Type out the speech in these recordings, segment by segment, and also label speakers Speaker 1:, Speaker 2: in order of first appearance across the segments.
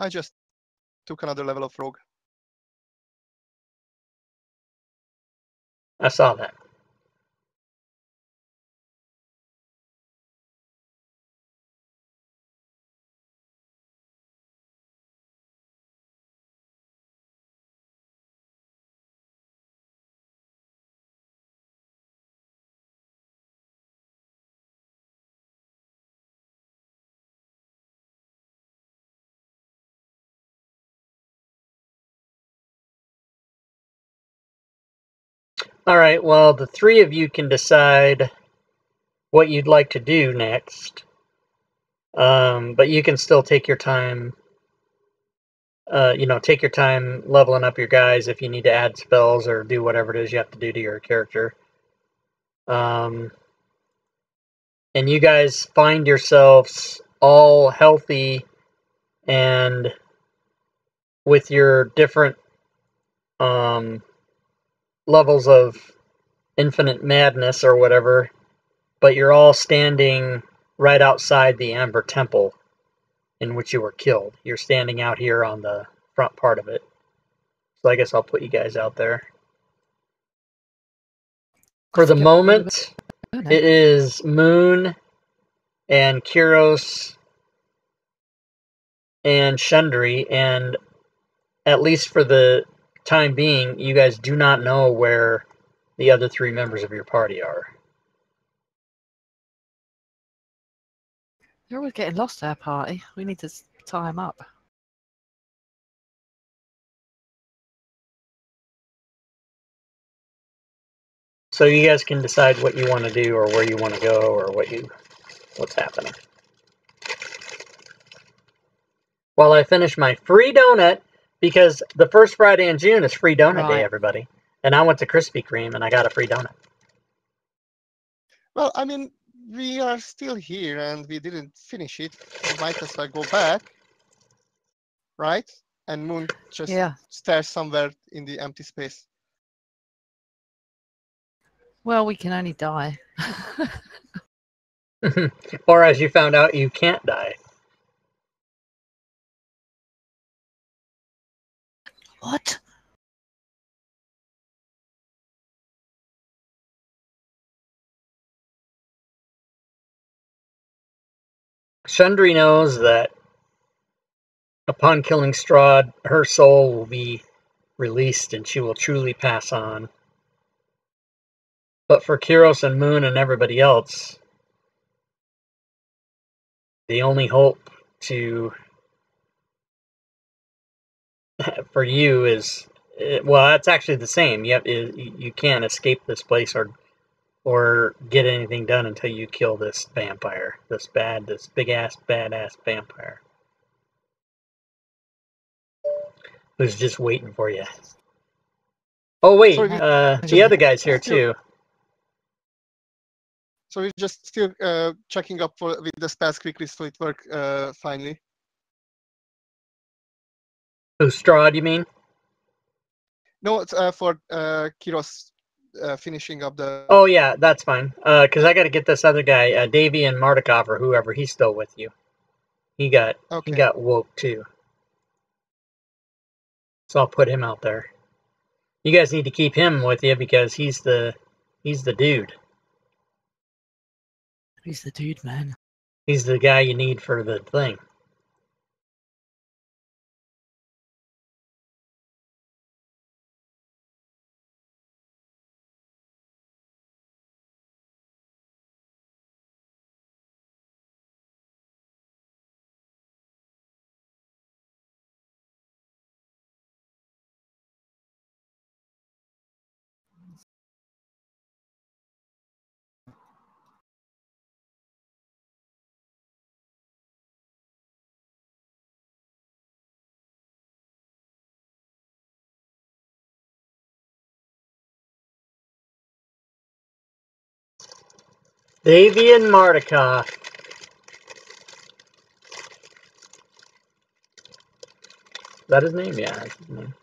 Speaker 1: I just took another level of rogue.
Speaker 2: I saw that. All right, well, the three of you can decide what you'd like to do next. But you can still take your time, take your time leveling up your guys if you need to add spells or do whatever it is you have to do to your character. And you guys find yourselves all healthy and with your different levels of infinite madness or whatever, but you're all standing right outside the Amber Temple in which you were killed. You're standing out here on the front part of it. So I guess I'll put you guys out there. For the moment, it is Moon and Kyros and Shundry, and at least for the time being, you guys do not know where the other three members of your party are.
Speaker 3: They're always getting lost, our party. We need to tie them up.
Speaker 2: So you guys can decide what you want to do or where you want to go or what's happening. While I finish my free donut, because the first Friday in June is free donut day, everybody. And I went to Krispy Kreme and I got a free donut.
Speaker 1: Well, I mean, we are still here and we didn't finish it. We might as well go back, right? And Moon just stares somewhere in the empty space.
Speaker 3: Well, we can only die.
Speaker 2: Or as you found out, you can't die.
Speaker 3: What?
Speaker 2: Shundry knows that upon killing Strahd, her soul will be released and she will truly pass on. But for Kyros and Moon and everybody else, the only hope for you is, well, it's actually the same. You can't escape this place or get anything done until you kill this vampire, this big-ass, badass vampire who's just waiting for you. Oh, wait, the other guy's here, too.
Speaker 1: So we're just still checking up with the spells quickly so it works finally.
Speaker 2: Oh, Strahd, you mean?
Speaker 1: No, it's for Kyros finishing up the...
Speaker 2: Oh, yeah, that's fine. Because I got to get this other guy, Davy and Mardukov or whoever, he's still with you. He got woke, too. So I'll put him out there. You guys need to keep him with you because he's the dude.
Speaker 3: He's the dude, man.
Speaker 2: He's the guy you need for the thing. Davy and Mardukov. Is that his name? Yeah, that's his name.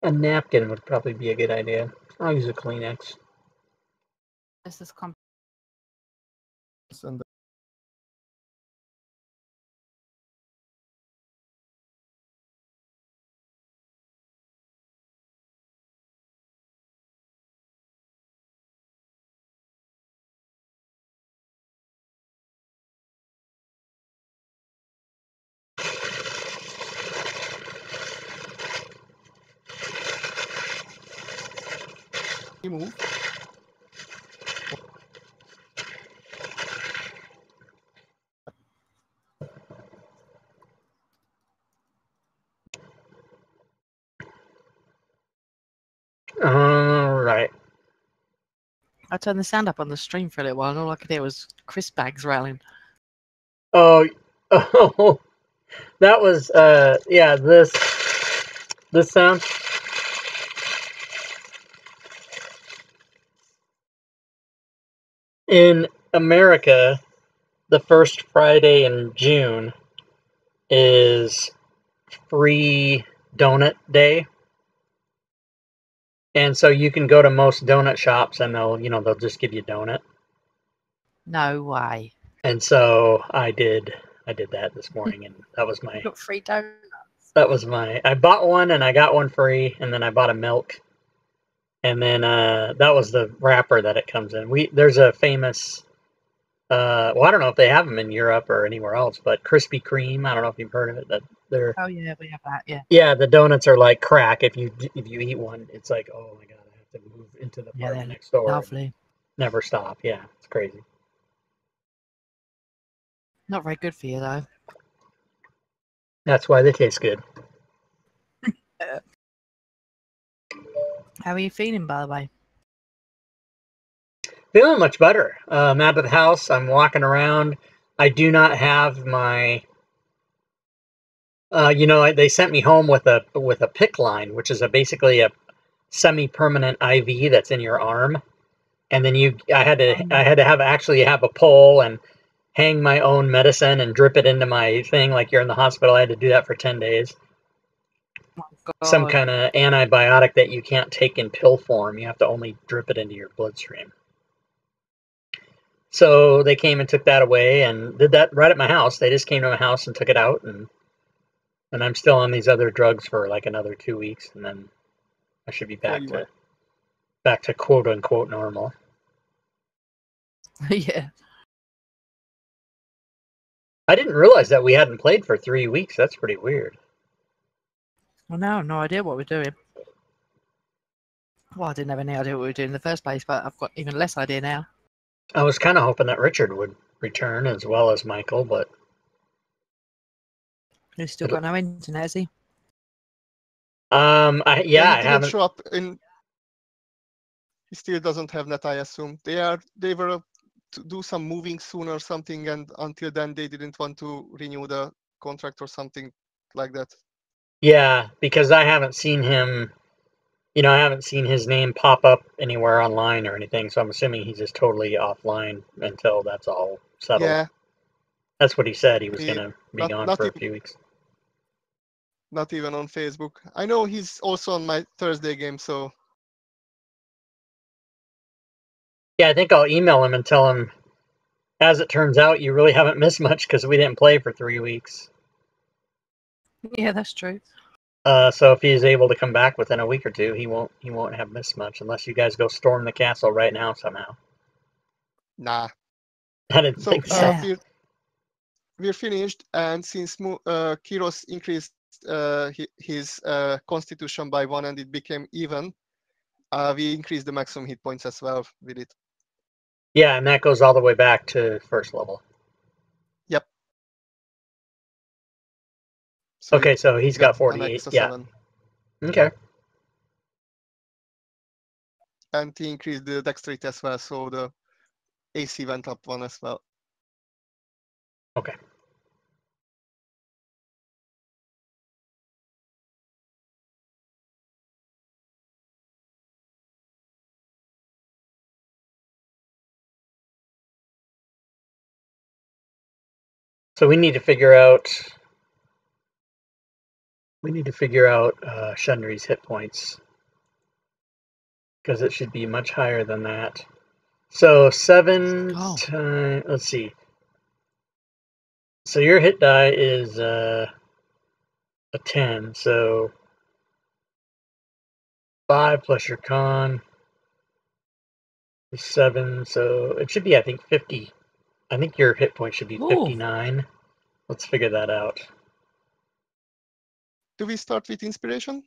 Speaker 2: A napkin would probably be a good idea. I'll use a Kleenex.
Speaker 3: This is
Speaker 1: And you move.
Speaker 2: Right.
Speaker 3: I turned the sound up on the stream for a little while, and all I could hear was crisp bags rattling.
Speaker 2: Oh, oh, that was yeah. This sound. In America, the first Friday in June is free donut day. And so you can go to most donut shops and they'll just give you a donut.
Speaker 3: No way.
Speaker 2: And so I did that this morning, and that was my
Speaker 3: You got free donuts.
Speaker 2: I bought one and I got one free, and then I bought a milk. And then that was the wrapper that it comes in. There's a famous well, I don't know if they have them in Europe or anywhere else, but Krispy Kreme, I don't know if you've heard of it, that they're
Speaker 3: Oh yeah, we have that. Yeah.
Speaker 2: yeah, the donuts are like crack. If you eat one, it's like, oh my god, I have to move into the
Speaker 3: Yeah,
Speaker 2: apartment
Speaker 3: they're
Speaker 2: next door.
Speaker 3: lovely.
Speaker 2: Never stop. Yeah, it's crazy.
Speaker 3: Not very good for you though.
Speaker 2: That's why they taste good.
Speaker 3: How are you feeling, by the way?
Speaker 2: Feeling much better. I'm out of the house. I'm walking around. I do not have my. They sent me home with a PICC line, which is basically a semi-permanent IV that's in your arm, and then I had to have a pole and hang my own medicine and drip it into my thing like you're in the hospital. I had to do that for 10 days.
Speaker 3: Oh, God.
Speaker 2: Some kind of antibiotic that you can't take in pill form. You have to only drip it into your bloodstream. So they came and took that away and did that right at my house. They just came to my house and took it out, and I'm still on these other drugs for like another 2 weeks, and then I should be back to quote unquote normal.
Speaker 3: Yeah.
Speaker 2: I didn't realize that we hadn't played for 3 weeks. That's pretty weird.
Speaker 3: Well, now I have no idea what we're doing. Well, I didn't have any idea what we were doing in the first place, but I've got even less idea now.
Speaker 2: I was kind of hoping that Richard would return as well as Michael, but
Speaker 3: He's still got no internet, has he?
Speaker 2: I
Speaker 1: He didn't
Speaker 2: haven't.
Speaker 1: show up in. He still doesn't have net, I assume. They were to do some moving soon or something, and until then they didn't want to renew the contract or something like that.
Speaker 2: Yeah, because I haven't seen him. I haven't seen his name pop up anywhere online or anything, so I'm assuming he's just totally offline until that's all settled.
Speaker 1: Yeah.
Speaker 2: That's what he said. He was going to be gone for a few weeks.
Speaker 1: Not even on Facebook. I know he's also on my Thursday game, so.
Speaker 2: Yeah, I think I'll email him and tell him, as it turns out, you really haven't missed much because we didn't play for 3 weeks.
Speaker 3: Yeah, that's true.
Speaker 2: So if he's able to come back within a week or two, he won't have missed much unless you guys go storm the castle right now somehow.
Speaker 1: Nah.
Speaker 2: I didn't think so.
Speaker 1: We're finished, and since Kiros increased his constitution by 1 and it became even, we increased the maximum hit points as well with it.
Speaker 2: Yeah, and that goes all the way back to first level.
Speaker 1: Yep. So
Speaker 2: okay, so he's got 48. Yeah.
Speaker 1: 7.
Speaker 2: Okay.
Speaker 1: And he increased the dexterity as well, so the AC went up 1 as well.
Speaker 2: Okay. So we need to figure out Shundry's hit points, because it should be much higher than that. So 7
Speaker 3: Oh.
Speaker 2: times. Let's see. So your hit die is a 10. So 5 plus your con is 7. So it should be, I think, 50. I think your hit point should be
Speaker 3: Ooh.
Speaker 2: 59. Let's figure that out.
Speaker 1: Do we start with inspiration?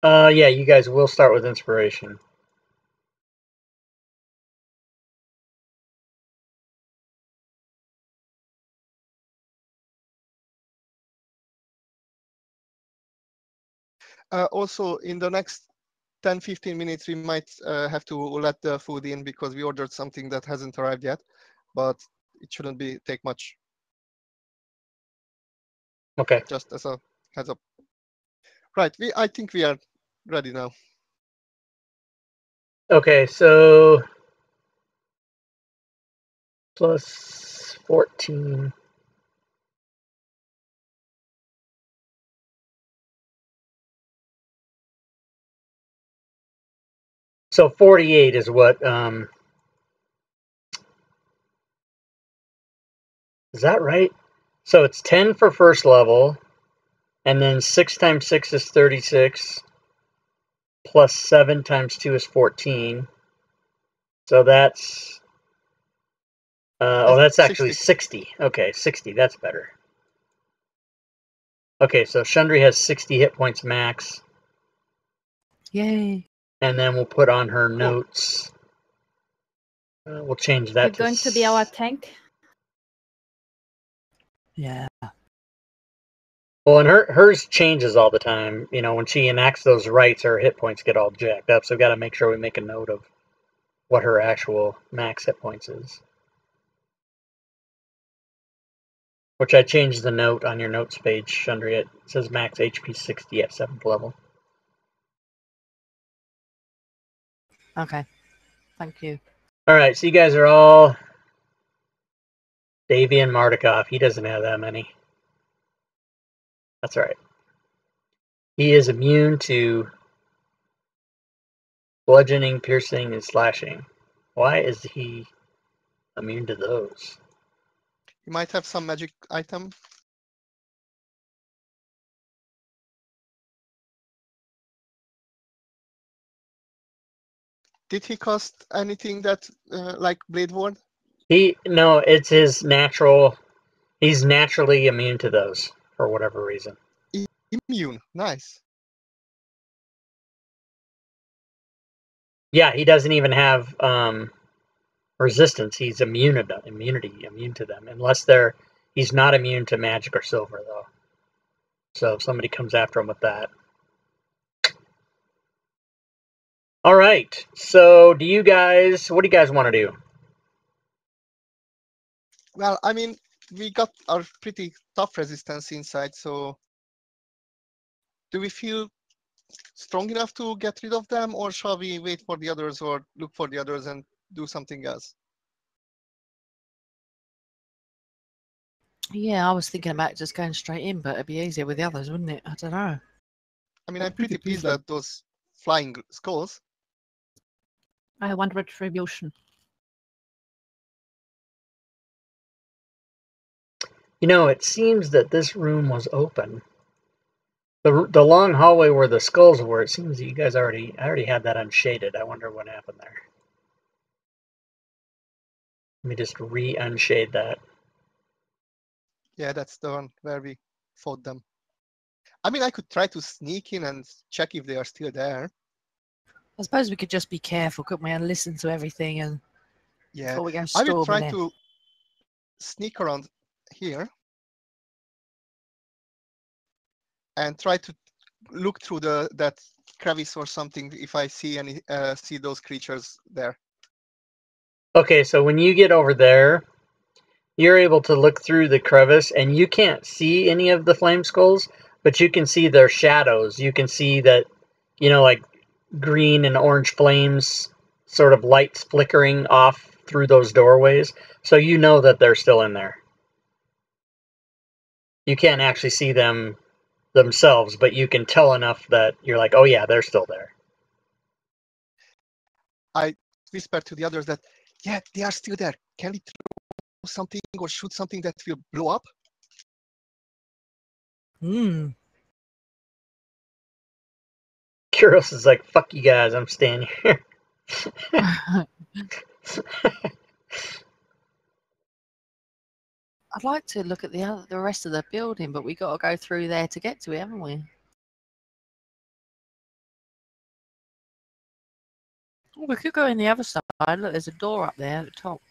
Speaker 2: Yeah, you guys will start with inspiration.
Speaker 1: Also, in the next 10-15 minutes, we might have to let the food in because we ordered something that hasn't arrived yet, but it shouldn't take much.
Speaker 2: Okay.
Speaker 1: Just as a heads up. Right, I think we are ready now.
Speaker 2: Okay, so plus 14. So 48 is what, is that right? So it's 10 for first level, and then 6 times 6 is 36, plus 7 times 2 is 14. So that's, that's actually 60. Okay, 60, that's better. Okay, so Shundri has 60 hit points max.
Speaker 3: Yay.
Speaker 2: And then we'll put on her notes. We'll change that
Speaker 4: You're going to be our tank?
Speaker 3: Yeah.
Speaker 2: Well, and hers changes all the time. You know, when she enacts those rights, her hit points get all jacked up. So we've got to make sure we make a note of what her actual max hit points is. Which I changed the note on your notes page, Shundri. It says max HP 60 at 7th level.
Speaker 3: Okay. Thank you.
Speaker 2: Alright, so you guys are all Davian Mardukov. He doesn't have that many. That's alright. He is immune to bludgeoning, piercing, and slashing. Why is he immune to those?
Speaker 1: He might have some magic item. Did he cast anything that like Blade Ward?
Speaker 2: No, it's his natural. He's naturally immune to those for whatever reason.
Speaker 1: Immune, nice.
Speaker 2: Yeah, he doesn't even have resistance. He's immune to them, unless he's not immune to magic or silver though. So if somebody comes after him with that. All right. So what do you guys want to do?
Speaker 1: Well, I mean, we got our pretty tough resistance inside, so do we feel strong enough to get rid of them, or shall we wait for the others or look for the others and do something else?
Speaker 3: Yeah, I was thinking about just going straight in, but it'd be easier with the others, wouldn't it? I don't know.
Speaker 1: I mean, I'm pretty pleased at those flying skulls.
Speaker 4: I want retribution.
Speaker 2: You know, it seems that this room was open. The long hallway where the skulls were, it seems that you guys already had that unshaded. I wonder what happened there. Let me just re-unshade that.
Speaker 1: Yeah, that's the one where we fought them. I mean, I could try to sneak in and check if they are still there.
Speaker 3: I suppose we could just be careful, couldn't we, and listen to everything and
Speaker 1: Yeah,
Speaker 3: before we go
Speaker 1: I will
Speaker 3: storming
Speaker 1: try
Speaker 3: in.
Speaker 1: to sneak around here and try to look through that crevice or something if I see those creatures there.
Speaker 2: Okay, so when you get over there, you're able to look through the crevice, and you can't see any of the flame skulls, but you can see their shadows. You can see that, like green and orange flames, sort of lights flickering off through those doorways. So you know that they're still in there. You can't actually see them themselves, but you can tell enough that you're like, oh yeah, they're still there.
Speaker 1: I whisper to the others that Yeah, they are still there. Can we throw something or shoot something that will blow up?
Speaker 3: Hmm.
Speaker 2: Kuros is like, fuck you guys, I'm staying here.
Speaker 3: I'd like to look at the rest of the building, but we got to go through there to get to it, haven't we? Oh, we could go in the other side. Look, there's a door up there at the top.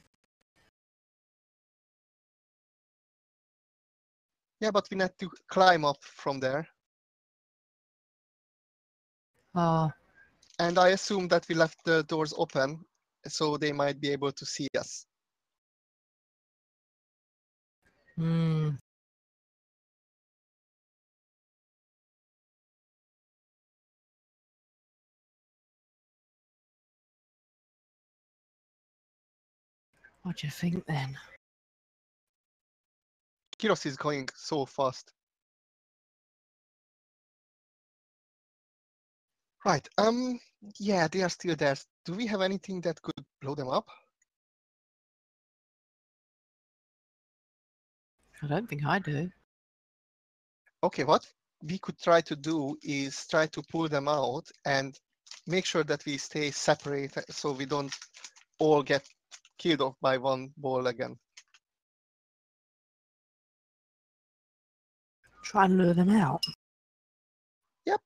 Speaker 1: Yeah, but we need to climb up from there.
Speaker 3: Oh,
Speaker 1: And I assume that we left the doors open, so they might be able to see us.
Speaker 3: hmm. What do you think then?
Speaker 1: Kiros is going so fast. Right, yeah, they are still there. Do we have anything that could blow them up?
Speaker 3: I don't think I do.
Speaker 1: Okay, what we could try to do is try to pull them out and make sure that we stay separate so we don't all get killed off by one ball again.
Speaker 3: Try and lure them out.
Speaker 1: Yep.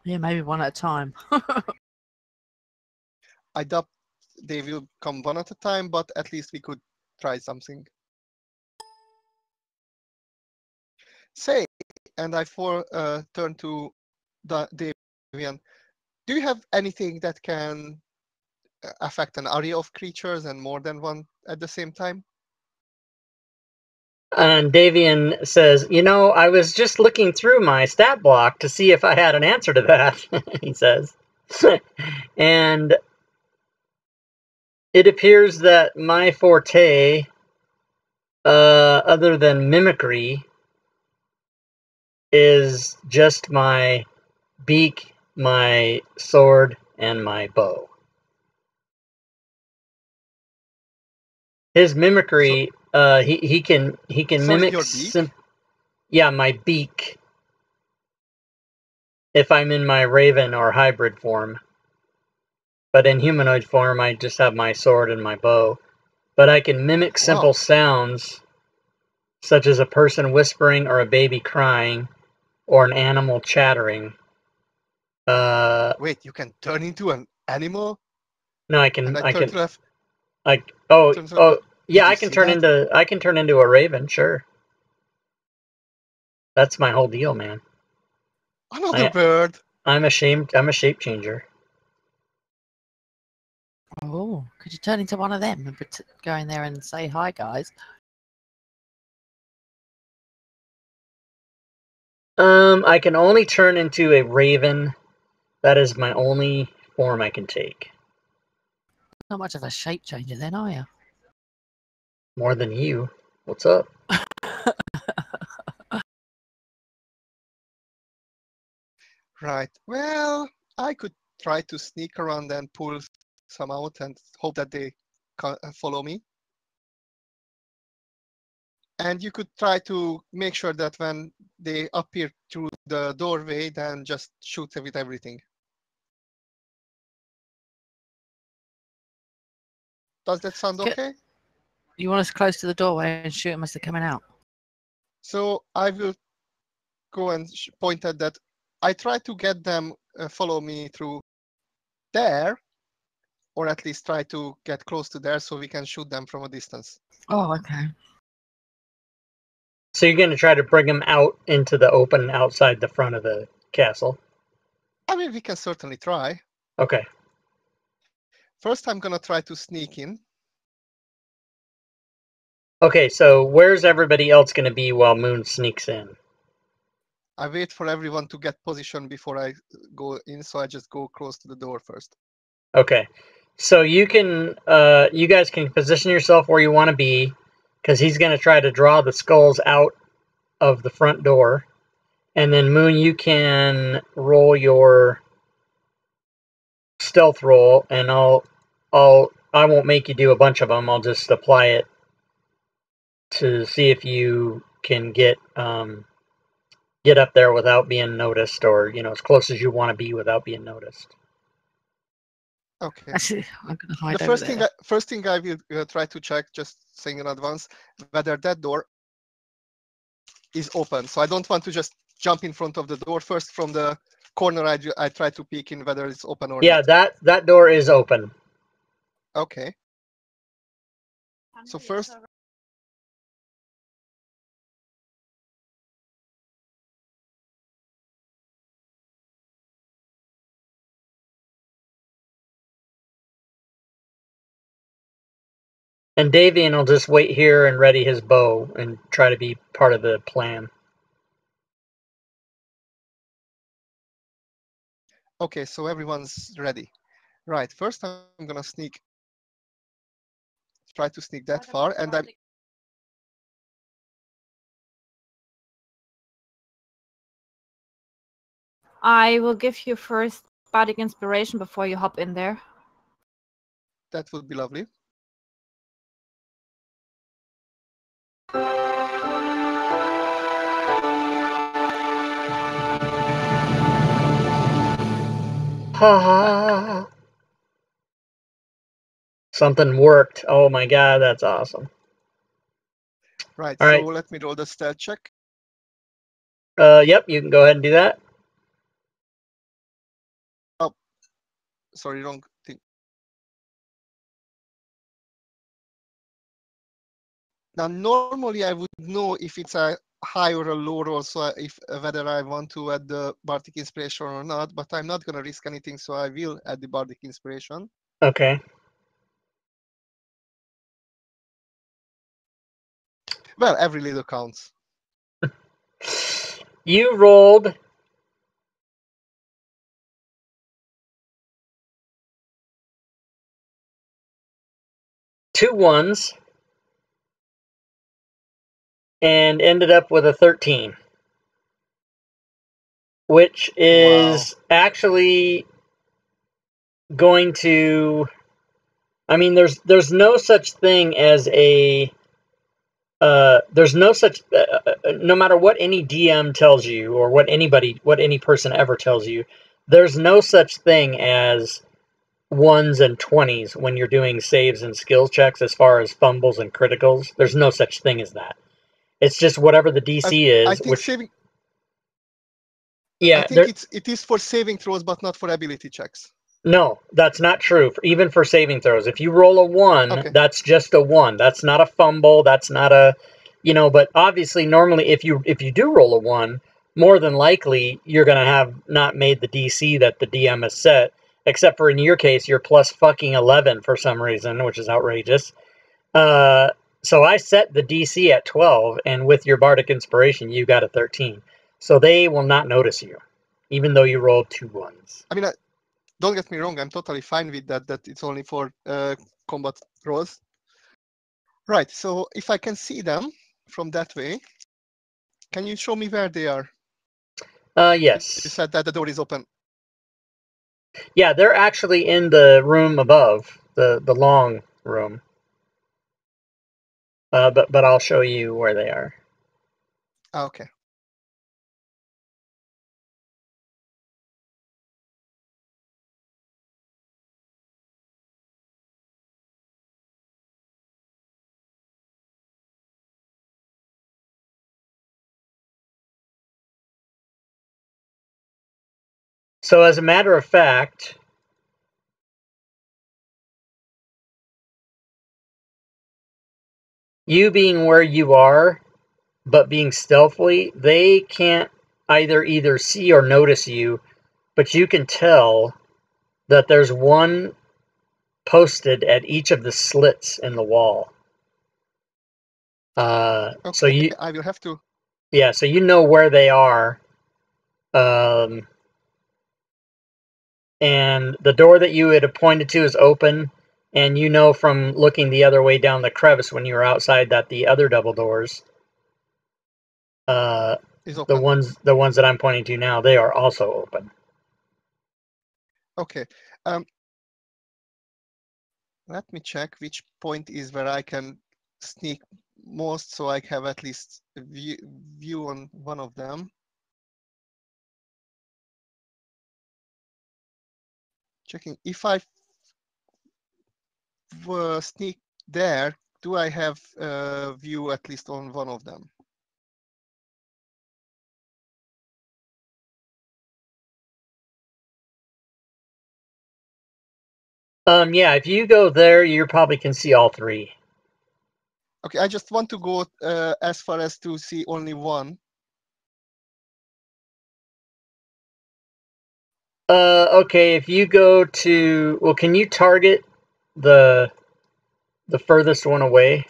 Speaker 3: Yeah, maybe one at a time.
Speaker 1: I doubt they will come one at a time, but at least we could try something. Say, and I turn to Davian. Do you have anything that can affect an array of creatures and more than one at the same time?
Speaker 2: And Davian says, you know, I was just looking through my stat block to see if I had an answer to that, he says. And it appears that my forte, other than mimicry, is just my beak, my sword, and my bow. His mimicry, he can
Speaker 1: Sorry,
Speaker 2: mimic.
Speaker 1: your beak?
Speaker 2: Yeah, my beak. If I'm in my raven or hybrid form, but in humanoid form, I just have my sword and my bow. But I can mimic simple
Speaker 1: Wow.
Speaker 2: sounds, such as a person whispering or a baby crying, or an animal chattering.
Speaker 1: Wait, you can turn into an animal?
Speaker 2: No, I
Speaker 1: And
Speaker 2: can.
Speaker 1: I turn to left.
Speaker 2: Yeah,
Speaker 1: Did you
Speaker 2: I can
Speaker 1: see
Speaker 2: turn
Speaker 1: that?
Speaker 2: into a raven. Sure, that's my whole deal, man.
Speaker 1: Another bird.
Speaker 2: I'm a shape changer.
Speaker 3: Oh, could you turn into one of them and go in there and say hi, guys?
Speaker 2: I can only turn into a raven. That is my only form I can take.
Speaker 3: Not much of a shape changer then, are you?
Speaker 2: More than you. What's up?
Speaker 1: Right. Well, I could try to sneak around and pull some out and hope that they follow me. And you could try to make sure that when they appear through the doorway, then just shoot with everything. Does that sound okay?
Speaker 3: You want us close to the doorway and shoot them as they're coming out?
Speaker 1: So I will go and point at that. I try to get them follow me through there, or at least try to get close to there so we can shoot them from a distance.
Speaker 3: Oh, okay.
Speaker 2: So you're going to try to bring them out into the open outside the front of the castle?
Speaker 1: I mean, we can certainly try.
Speaker 2: Okay.
Speaker 1: First, I'm going to try to sneak in.
Speaker 2: Okay, so where's everybody else going to be while Moon sneaks in?
Speaker 1: I wait for everyone to get position before I go in, so I just go close to the door first.
Speaker 2: Okay. So you guys can position yourself where you want to be, because he's going to try to draw the skulls out of the front door. And then Moon, you can roll your stealth roll, and I won't make you do a bunch of them. I'll just apply it to see if you can get up there without being noticed, or as close as you want to be without being noticed.
Speaker 1: Okay.
Speaker 3: Actually, I'm gonna hide
Speaker 1: The
Speaker 3: over
Speaker 1: first
Speaker 3: there.
Speaker 1: thing I will try to check, just saying in advance, whether that door is open. So I don't want to just jump in front of the door. First, from the corner, I try to peek in whether it's open or
Speaker 2: Yeah,
Speaker 1: not.
Speaker 2: that door is open.
Speaker 1: Okay. So first,
Speaker 2: And Davian will just wait here and ready his bow and try to be part of the plan.
Speaker 1: okay, so everyone's ready. Right, first I'm gonna try to sneak that far, and
Speaker 4: I will give you first bardic inspiration before you hop in there.
Speaker 1: that would be lovely.
Speaker 2: Ha ha! Something worked. Oh my god, that's awesome.
Speaker 1: Right,
Speaker 2: All
Speaker 1: so
Speaker 2: right.
Speaker 1: let me roll the stealth check.
Speaker 2: Yep, you can go ahead and do that.
Speaker 1: Oh, sorry, wrong thing. Now, normally I would know if it's a high or a low roll, so if whether I want to add the bardic inspiration or not, but I'm not gonna risk anything, so I will add the bardic inspiration.
Speaker 2: Okay.
Speaker 1: Well, every little counts.
Speaker 2: You rolled two ones and ended up with a 13, which is actually going to. I mean, there's no such thing as a. There's no such. No matter what any DM tells you, or what any person ever tells you, there's no such thing as 1s and 20s when you're doing saves and skill checks as far as fumbles and criticals. There's no such thing as that. It's just whatever the DC is.
Speaker 1: I think saving.
Speaker 2: Yeah,
Speaker 1: I think it is for saving throws, but not for ability checks.
Speaker 2: No, that's not true. Even for saving throws, if you roll a 1,
Speaker 1: okay,
Speaker 2: that's just a 1. That's not a fumble. That's not a, But obviously, normally, if you do roll a 1, more than likely you're gonna have not made the DC that the DM has set. Except for in your case, you're plus fucking 11 for some reason, which is outrageous. So I set the DC at 12, and with your bardic inspiration, you got a 13. So they will not notice you, even though you rolled 2 1s.
Speaker 1: I mean, don't get me wrong. I'm totally fine with that. That it's only for combat rolls. Right. So if I can see them from that way, can you show me where they are?
Speaker 2: Yes.
Speaker 1: You said that the door is open.
Speaker 2: Yeah, they're actually in the room above, the long room. But I'll show you where they are.
Speaker 1: Okay.
Speaker 2: So as a matter of fact, you being where you are, but being stealthily, they can't either see or notice you, but you can tell that there's one posted at each of the slits in the wall.
Speaker 1: Okay,
Speaker 2: so
Speaker 1: I will have to.
Speaker 2: Yeah, so you know where they are. And the door that you had pointed to is open, and you know from looking the other way down the crevice when you were outside that the other double doors,
Speaker 1: is open.
Speaker 2: the ones that I'm pointing to now, they are also open.
Speaker 1: Okay. Let me check which point is where I can sneak most, so I have at least a view on one of them. Checking if I sneak there, do I have a view at least on one of them?
Speaker 2: Yeah, if you go there, you probably can see all three.
Speaker 1: Okay, I just want to go as far as to see only one.
Speaker 2: Okay, if you go to, well, can you target the furthest one away?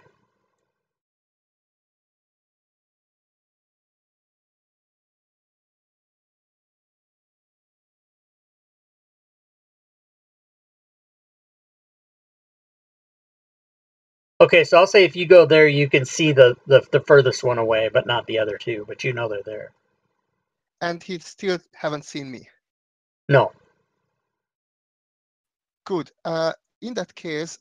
Speaker 2: Okay, so I'll say if you go there, you can see the furthest one away, but not the other two, but you know they're there.
Speaker 1: And he still haven't seen me.
Speaker 2: No.
Speaker 1: Good. In that case,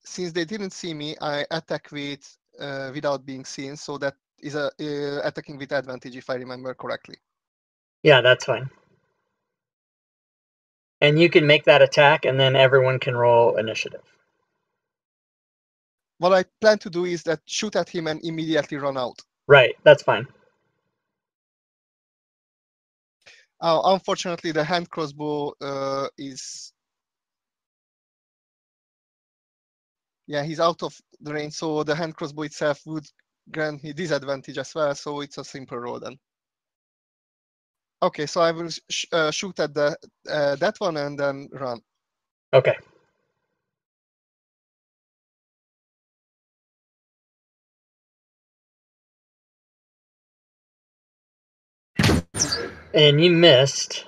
Speaker 1: since they didn't see me, I attack with without being seen. So that is attacking with advantage, if I remember correctly.
Speaker 2: Yeah, that's fine. And you can make that attack, and then everyone can roll initiative.
Speaker 1: What I plan to do is that shoot at him and immediately run out.
Speaker 2: Right, that's fine.
Speaker 1: Unfortunately, the hand crossbow is... Yeah, he's out of the range, so the hand crossbow itself would grant me disadvantage as well, so it's a simple roll then. Okay, so I will shoot at that one and then run.
Speaker 2: Okay. And you missed.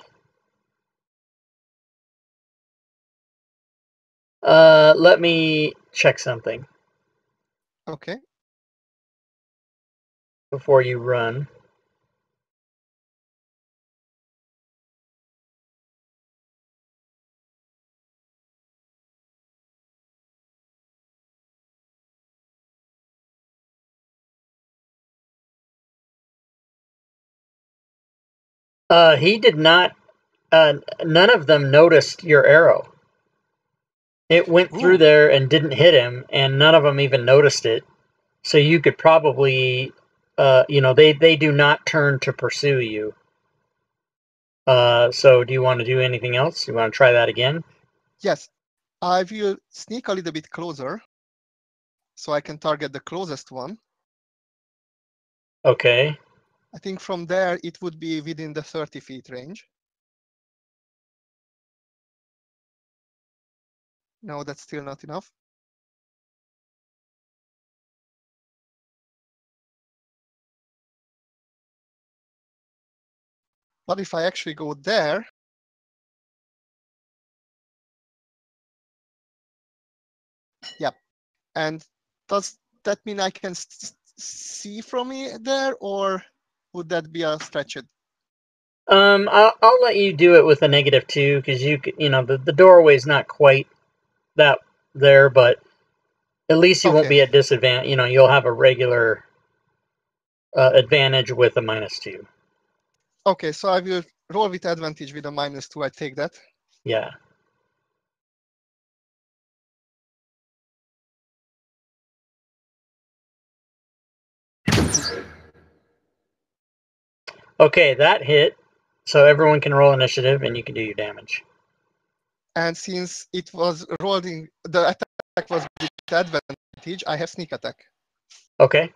Speaker 2: Let me check something
Speaker 1: Okay.
Speaker 2: before you run. He did not. None of them noticed your arrow. It went through there and didn't hit him, and none of them even noticed it. So you could probably, they do not turn to pursue you. So do you want to do anything else? You want to try that again?
Speaker 1: Yes, I will sneak a little bit closer so I can target the closest one.
Speaker 2: Okay.
Speaker 1: I think from there it would be within the 30 feet range. No, that's still not enough. But if I actually go there, yeah. And does that mean I can see from there, or would that be a stretch?
Speaker 2: I'll let you do it with a -2 because the doorway's not quite that there, but at least you won't be at disadvantage. You'll have a regular advantage with a -2.
Speaker 1: Okay, so I will roll with advantage with a -2. I take that.
Speaker 2: Yeah. Okay, that hit. So everyone can roll initiative, and you can do your damage.
Speaker 1: And since it was rolling, the attack was with advantage, I have sneak attack.
Speaker 2: Okay.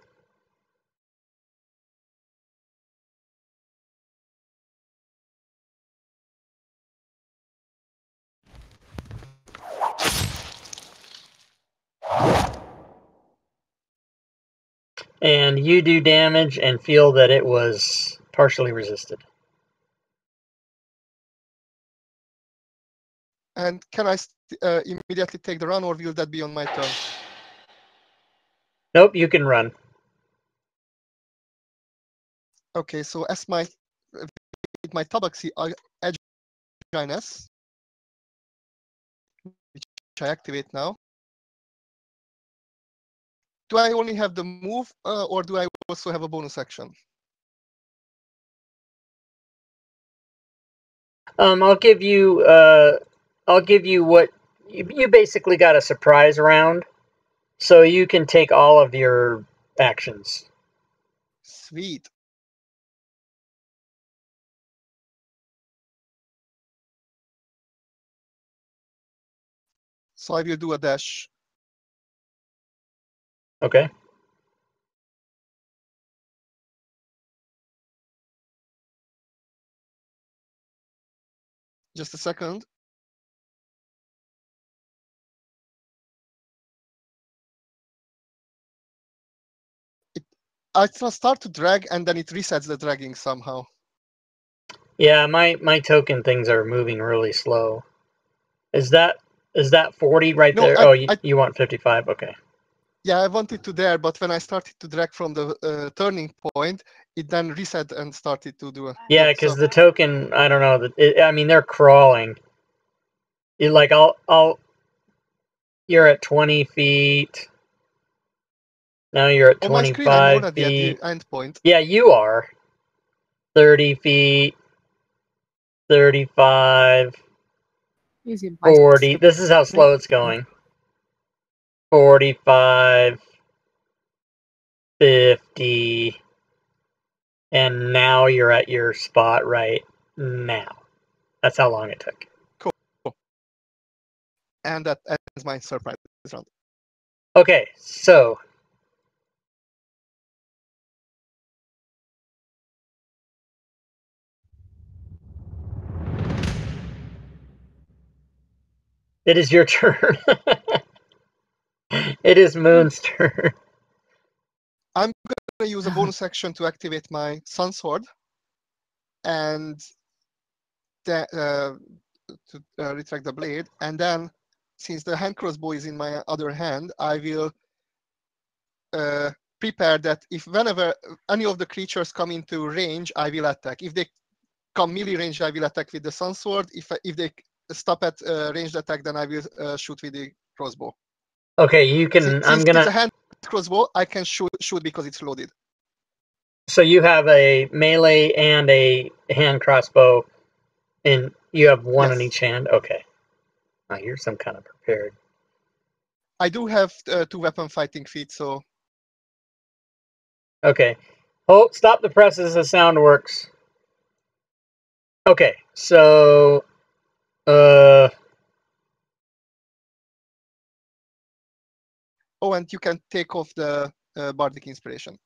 Speaker 2: And you do damage and feel that it was partially resisted.
Speaker 1: And can I immediately take the run, or will that be on my turn?
Speaker 2: Nope, you can run.
Speaker 1: Okay, so as with my tabaxi agileness, which which I activate now. Do I only have the move, or do I also have a bonus action?
Speaker 2: I'll give you what you basically got a surprise round, so you can take all of your actions.
Speaker 1: Sweet. So I will do a dash.
Speaker 2: Okay.
Speaker 1: Just a second. I start to drag and then it resets the dragging somehow.
Speaker 2: Yeah, my token things are moving really slow. Is that 40 right
Speaker 1: No,
Speaker 2: there? You want 55? Okay.
Speaker 1: Yeah, I wanted to there, but when I started to drag from the turning point, it then reset and started to do a...
Speaker 2: Yeah, because the token, I don't know. I mean, they're crawling. You're at 20 feet. Now you're at
Speaker 1: On my screen, I'm
Speaker 2: 25
Speaker 1: already
Speaker 2: feet.
Speaker 1: at the end point.
Speaker 2: Yeah, you are. 30 feet. 35. 40. This is how slow it's going. 45. 50. And now you're at your spot right now. That's how long it took.
Speaker 1: Cool. And that ends my surprise round.
Speaker 2: Okay, so it is your turn. It is Moon's turn.
Speaker 1: I'm going to use a bonus action to activate my Sun Sword and to retract the blade. And then, since the hand crossbow is in my other hand, I will prepare that if whenever any of the creatures come into range, I will attack. If they come melee range, I will attack with the Sun Sword. If they stop at ranged attack, then I will shoot with the crossbow.
Speaker 2: Okay, you can.
Speaker 1: Since it's a hand crossbow, I can shoot because it's loaded.
Speaker 2: So you have a melee and a hand crossbow, and you have one in each hand. Okay. Oh, you're some kind of prepared.
Speaker 1: I do have 2 weapon fighting feats, so.
Speaker 2: Okay. Hold. Stop the presses. The sound works. Okay. So.
Speaker 1: Oh, and you can take off the bardic inspiration.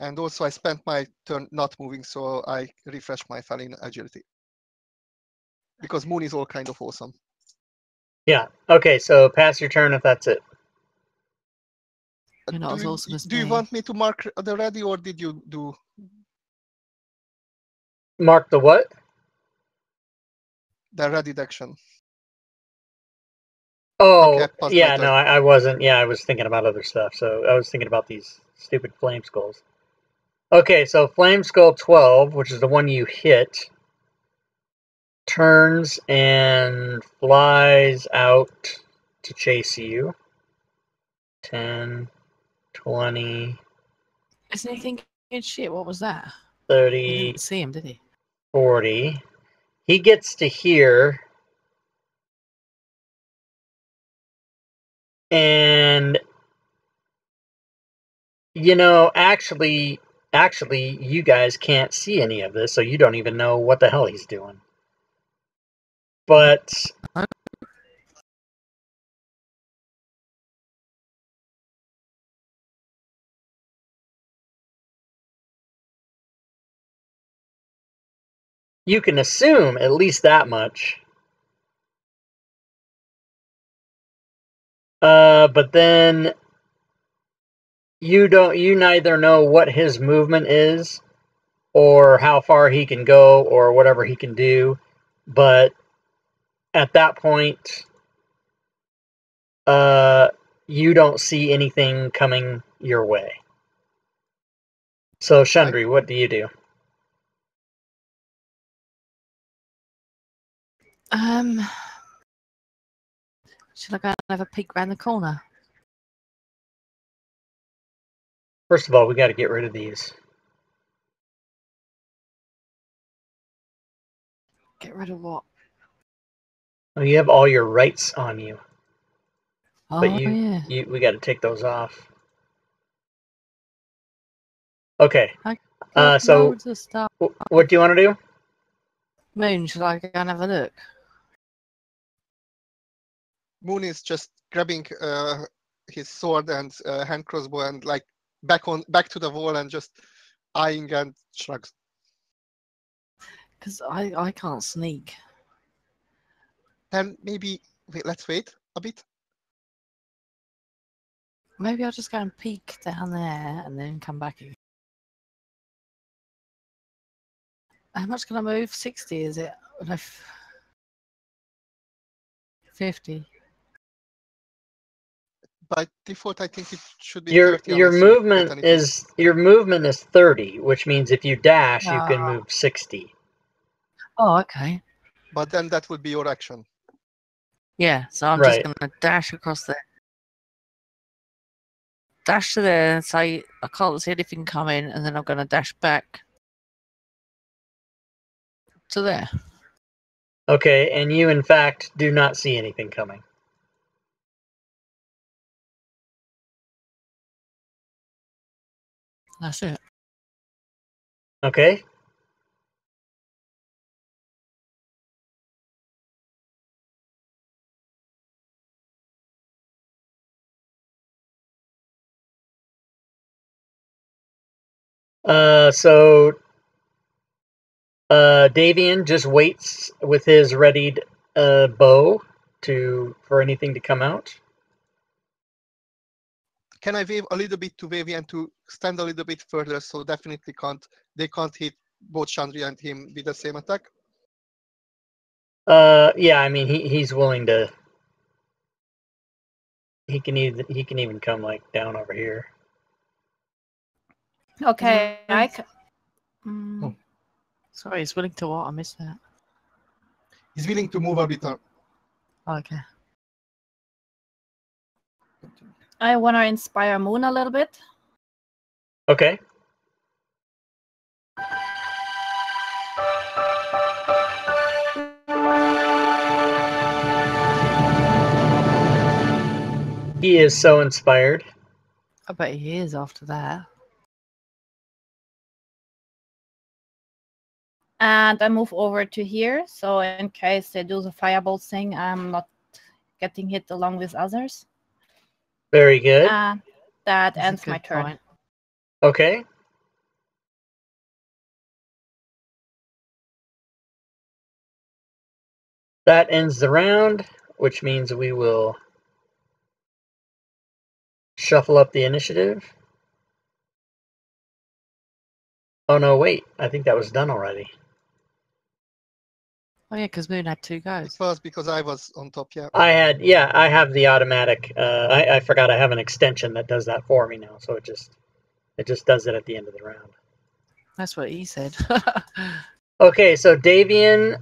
Speaker 1: And also, I spent my turn not moving, so I refreshed my feline agility. Because Moon is all kind of awesome.
Speaker 2: Yeah. Okay. So pass your turn if that's it.
Speaker 3: You're not as awesome as
Speaker 1: Do you want me to mark the ready, or did you do?
Speaker 2: Mark the what?
Speaker 1: The ready action.
Speaker 2: Oh,
Speaker 1: okay,
Speaker 2: yeah. No, I wasn't. Yeah, I was thinking about other stuff. So I was thinking about these stupid flame skulls. Okay, so Flame Skull 12, which is the one you hit, turns and flies out to chase you. 10, 20.
Speaker 3: Isn't he thinking, shit, what was that?
Speaker 2: 30.
Speaker 3: He didn't see him, did he?
Speaker 2: 40. He gets to here. And, actually, you guys can't see any of this, so you don't even know what the hell he's doing. But you can assume at least that much. But then you neither know what his movement is or how far he can go or whatever he can do. But at that point, you don't see anything coming your way. So, Chandri, what do you do?
Speaker 3: Should I go and have a peek round the corner?
Speaker 2: First of all, we got to get rid of these.
Speaker 3: Get rid of what?
Speaker 2: Oh, you have all your rights on you,
Speaker 3: Oh,
Speaker 2: but
Speaker 3: yeah.
Speaker 2: we got to take those off. Okay.
Speaker 3: Got
Speaker 2: So,
Speaker 3: loads of stuff.
Speaker 2: what do you want to do?
Speaker 3: Moon, should I go and have a look?
Speaker 1: Moon is just grabbing his sword and hand crossbow and like back to the wall and just eyeing and shrugs.
Speaker 3: Because I can't sneak.
Speaker 1: Then maybe let's wait a bit.
Speaker 3: Maybe I'll just go and peek down there and then come back again. How much can I move? 60, is it? No, 50.
Speaker 1: By default, I think it should be
Speaker 2: Your
Speaker 1: 30 unless you get anything.
Speaker 2: your movement is 30, which means if you dash, you can
Speaker 3: Ah.
Speaker 2: move 60.
Speaker 3: Oh, okay.
Speaker 1: But then that would be your action.
Speaker 3: Yeah, so I'm
Speaker 2: Right.
Speaker 3: just going to dash across there. Dash to there and say, I can't see anything coming, and then I'm going to dash back to there.
Speaker 2: Okay, and you in fact do not see anything coming.
Speaker 3: That's it.
Speaker 2: Okay. So Davian just waits with his readied bow for anything to come out.
Speaker 1: Can I wave a little bit to Vivian to stand a little bit further? So definitely they can't hit both Chandri and him with the same attack.
Speaker 2: Yeah, I mean he's willing to. He can even come like down over here.
Speaker 4: Okay,
Speaker 3: Sorry, he's willing to what? I missed that.
Speaker 1: He's willing to move a bit.
Speaker 3: Okay.
Speaker 4: I want to inspire Moon a little bit.
Speaker 2: Okay. He is so inspired.
Speaker 3: I bet he is after that.
Speaker 4: And I move over to here, so in case they do the firebolt thing, I'm not getting hit along with others.
Speaker 2: Very good.
Speaker 4: That
Speaker 3: That's
Speaker 4: ends my turn.
Speaker 3: point.
Speaker 2: Okay. That ends the round, which means we will shuffle up the initiative. Oh no, wait. I think that was done already.
Speaker 3: Oh, yeah, because Moon had 2
Speaker 1: It
Speaker 3: goes.
Speaker 1: was because I was on top, yeah.
Speaker 2: I have the automatic. I forgot I have an extension that does that for me now, so it just does it at the end of the round.
Speaker 3: That's what he said.
Speaker 2: Okay, so Davian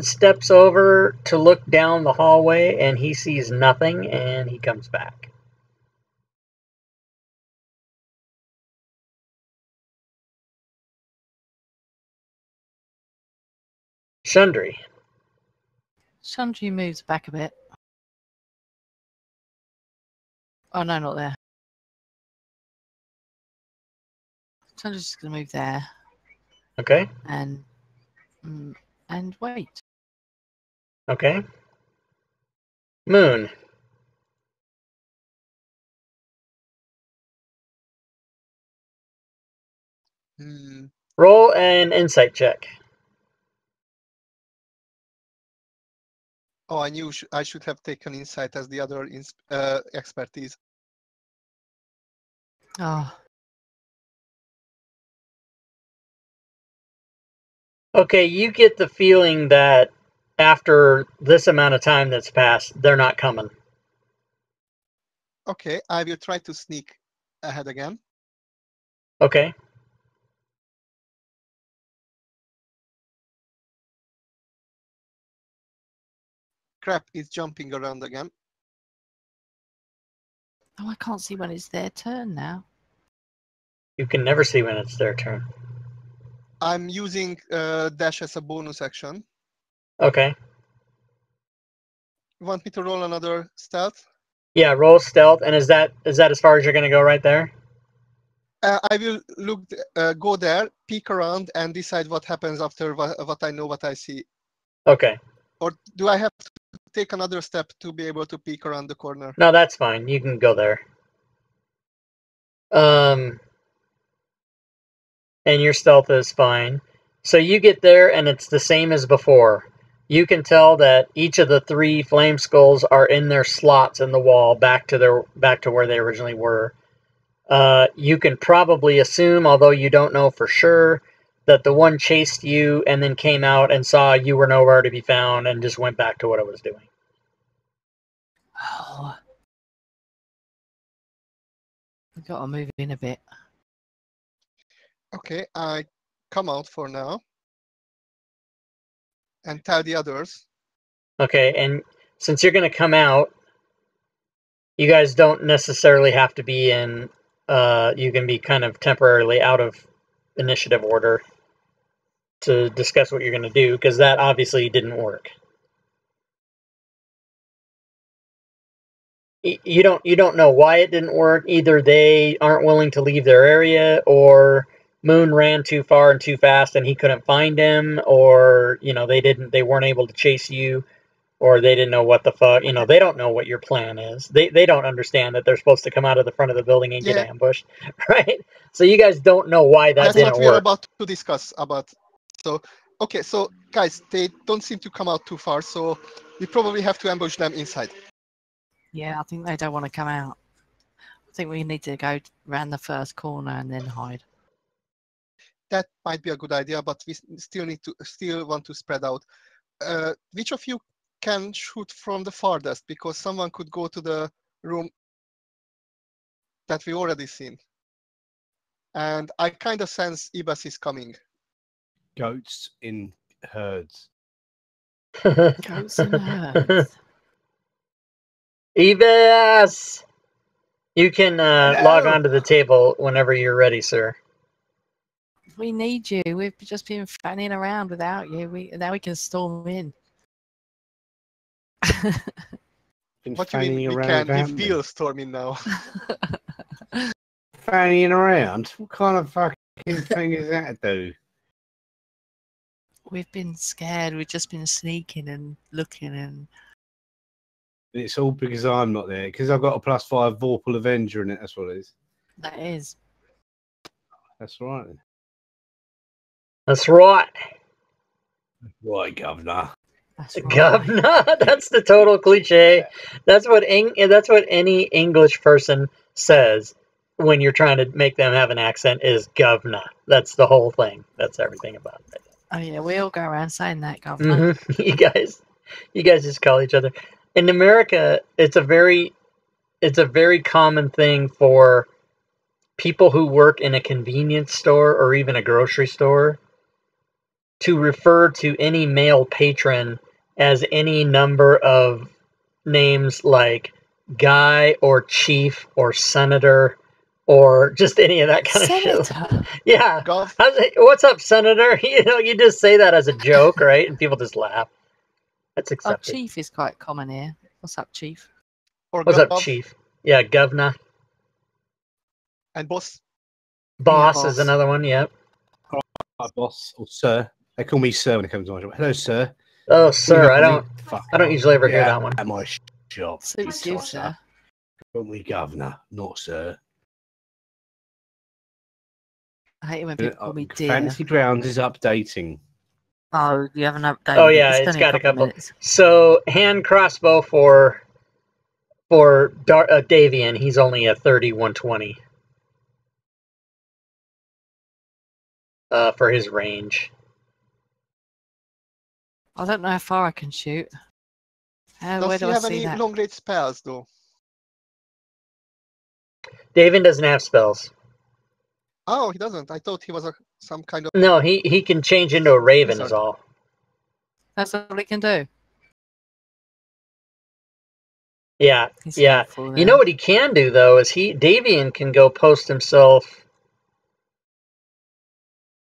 Speaker 2: steps over to look down the hallway, and he sees nothing, and he comes back. Chandri.
Speaker 3: Chandri moves back a bit. Oh, no, not there. Chandri's just going to move there.
Speaker 2: Okay.
Speaker 3: And wait.
Speaker 2: Okay. Moon. Roll an insight check.
Speaker 1: Oh, I knew I should have taken insight as the other expertise.
Speaker 3: Oh,
Speaker 2: Okay, you get the feeling that after this amount of time that's passed, they're not coming.
Speaker 1: Okay, I will try to sneak ahead again.
Speaker 2: Okay.
Speaker 1: Crap is jumping around again.
Speaker 3: Oh, I can't see when it's their turn now.
Speaker 2: You can never see when it's their turn.
Speaker 1: I'm using dash as a bonus action.
Speaker 2: Okay.
Speaker 1: You want me to roll another stealth?
Speaker 2: Yeah, roll stealth, and is that as far as you're gonna go right there?
Speaker 1: I will go there, peek around, and decide what happens after what I know, what I see.
Speaker 2: Okay.
Speaker 1: Or do I have to take another step to be able to peek around the corner?
Speaker 2: No, that's fine. You can go there. And your stealth is fine. So you get there, and it's the same as before. You can tell that each of the 3 flame skulls are in their slots in the wall, back to where they originally were. You can probably assume, although you don't know for sure, that the one chased you and then came out and saw you were nowhere to be found and just went back to what it was doing.
Speaker 3: Oh. We've got to move in a bit.
Speaker 1: Okay, I come out for now and tell the others.
Speaker 2: Okay, and since you're going to come out, you guys don't necessarily have to be in... you can be kind of temporarily out of initiative order to discuss what you're going to do, because that obviously didn't work. You don't know why it didn't work. Either they aren't willing to leave their area, or Moon ran too far and too fast and he couldn't find him, or they weren't able to chase you, or they didn't know what the fuck. They don't know what your plan is. They don't understand that they're supposed to come out of the front of the building and get ambushed, right? So you guys don't know why that
Speaker 1: That's
Speaker 2: didn't
Speaker 1: what we are
Speaker 2: work.
Speaker 1: about to discuss about. So, okay, so guys, they don't seem to come out too far, so we probably have to ambush them inside.
Speaker 3: Yeah, I think they don't want to come out. I think we need to go round the first corner and then hide.
Speaker 1: That might be a good idea, but we still want to spread out. Which of you can shoot from the farthest? Because someone could go to the room that we already seen. And I kind of sense Ibas is coming.
Speaker 5: Goats in herds.
Speaker 3: Goats and herds.
Speaker 2: Evis! You can log on to the table whenever you're ready, sir.
Speaker 3: We need you. We've just been fanning around without you. Now we can storm in.
Speaker 1: What do you mean we can? We will storm in now.
Speaker 5: Fanning around? What kind of fucking thing is that, dude?
Speaker 3: We've been scared. We've just been sneaking and looking, and
Speaker 5: It's all because I'm not there. Because I've got a +5 Vorpal Avenger in it. That's what it is.
Speaker 3: that is.
Speaker 5: That's right.
Speaker 2: That's right.
Speaker 5: Right, Governor.
Speaker 3: That's right.
Speaker 2: Governor. That's the total cliche. That's what any English person says when you're trying to make them have an accent, is governor. That's the whole thing. That's everything about it.
Speaker 3: Oh yeah, we all go around saying that, Governor.
Speaker 2: Mm-hmm. You guys just call each other. In America, it's a very common thing for people who work in a convenience store or even a grocery store to refer to any male patron as any number of names, like guy or chief or senator or just any of that kind of shit. Yeah. What's up, Senator? You just say that as a joke, right? And people just laugh. That's accepted.
Speaker 3: Chief is quite common here. What's up, Chief?
Speaker 1: Or
Speaker 2: what's up, Chief? Yeah, Governor.
Speaker 1: And boss.
Speaker 2: Boss is another one, yep.
Speaker 5: Hi, boss or sir. They call me sir when it comes to my job. Hello, sir.
Speaker 2: Oh, sir. I don't usually ever hear that one.
Speaker 5: At my shop.
Speaker 3: Suits you, sir.
Speaker 5: Call me governor, not sir.
Speaker 3: I hate it when people call me dear.
Speaker 5: Fantasy Grounds is updating.
Speaker 3: Oh, you haven't updated.
Speaker 2: Oh yeah, it's got a couple. So hand crossbow for Davian, he's only a 30-120 for his range.
Speaker 3: I don't know how far I can shoot.
Speaker 1: Does he have any long range spells though?
Speaker 2: Davian doesn't have spells.
Speaker 1: Oh, he doesn't. I thought he was some kind of.
Speaker 2: No, he can change into a raven is
Speaker 1: Wizard.
Speaker 2: all.
Speaker 3: That's all he can do.
Speaker 2: Yeah,
Speaker 3: He's
Speaker 2: yeah.
Speaker 3: helpful
Speaker 2: You
Speaker 3: there.
Speaker 2: know what he can do though is Davian can go post himself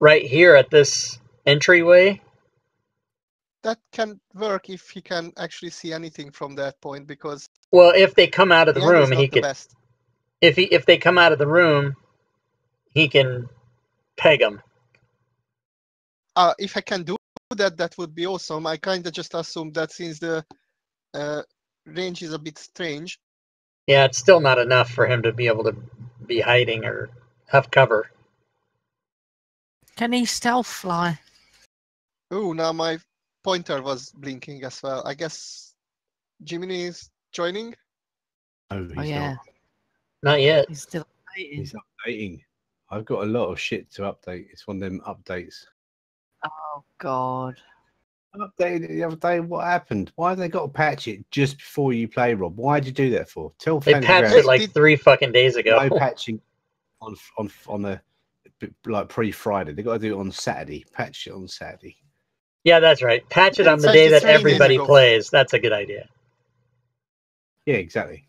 Speaker 2: right here at this entryway.
Speaker 1: That can work if he can actually see anything from that point, because
Speaker 2: Well, if they come out of the
Speaker 1: the angle
Speaker 2: room,
Speaker 1: is
Speaker 2: he
Speaker 1: not the
Speaker 2: could.
Speaker 1: best.
Speaker 2: If they come out of the room, he can peg them.
Speaker 1: If I can do that, that would be awesome. I kind of just assumed that since the range is a bit strange.
Speaker 2: Yeah, it's still not enough for him to be able to be hiding or have cover.
Speaker 3: Can he stealth fly?
Speaker 1: Oh, now my pointer was blinking as well. I guess Jiminy is joining.
Speaker 5: Oh,
Speaker 3: Oh
Speaker 5: he's
Speaker 3: yeah,
Speaker 5: not.
Speaker 2: Not yet.
Speaker 3: he's still waiting.
Speaker 5: He's updating. I've got a lot of shit to update. It's one of them updates.
Speaker 3: Oh God.
Speaker 5: I updated it the other day. What happened? Why have they got to patch it just before you play, Rob? Why'd you do that for? Tell
Speaker 2: They
Speaker 5: Fantasy
Speaker 2: patched
Speaker 5: Grounds
Speaker 2: it like
Speaker 1: Did-
Speaker 2: 3 fucking days ago.
Speaker 5: no patching on the like pre-Friday. They got to do it on Saturday. Patch it on Saturday.
Speaker 2: Yeah, that's right. Patch it on the
Speaker 1: Patched
Speaker 2: day
Speaker 1: it
Speaker 2: that
Speaker 1: 3 days
Speaker 2: everybody
Speaker 1: ago.
Speaker 2: plays. That's a good idea.
Speaker 5: Yeah, exactly.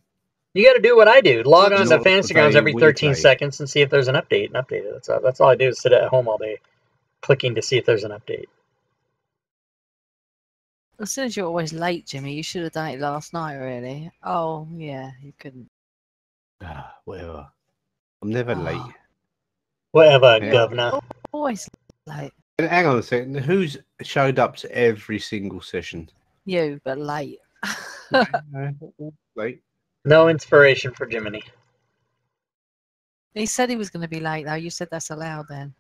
Speaker 2: You got to do what I do. Log
Speaker 1: So
Speaker 2: on
Speaker 1: just-
Speaker 2: to
Speaker 5: Not
Speaker 2: Fantasy
Speaker 5: the
Speaker 2: Grounds
Speaker 5: day
Speaker 2: every
Speaker 5: we
Speaker 2: 13
Speaker 5: play.
Speaker 2: seconds and see if there's an update and update it. That's all I do is sit at home all day clicking to see if there's an update.
Speaker 3: As soon as you're always late, Jimmy, you should have done it last night, really. Oh yeah, you couldn't.
Speaker 5: Whatever. I'm never
Speaker 3: Oh.
Speaker 5: late.
Speaker 2: Whatever,
Speaker 5: Yeah.
Speaker 2: governor.
Speaker 3: Always late.
Speaker 5: And hang on a second. Who's showed up to every single session?
Speaker 3: You, but late.
Speaker 5: Late.
Speaker 2: No inspiration for Jiminy.
Speaker 3: He said he was going to be late, though. You said that's allowed then.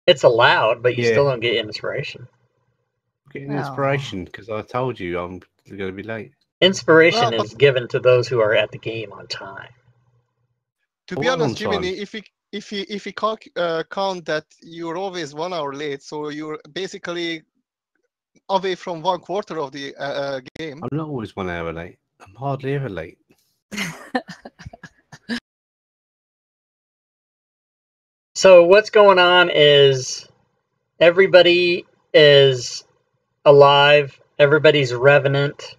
Speaker 2: It's allowed, but you
Speaker 5: Yeah.
Speaker 2: still don't get inspiration.
Speaker 5: Getting
Speaker 3: Oh.
Speaker 5: inspiration because I told you I'm going to be late.
Speaker 2: Inspiration
Speaker 1: Well,
Speaker 2: is given to those who are at the game on time.
Speaker 1: To
Speaker 5: I
Speaker 1: be
Speaker 5: was
Speaker 1: honest,
Speaker 5: on time.
Speaker 1: Jiminy, if we count that you're always 1 hour late, so you're basically away from 1/4 of the game.
Speaker 5: I'm not always 1 hour late. I'm hardly ever late.
Speaker 2: So what's going on is everybody is alive. Everybody's revenant.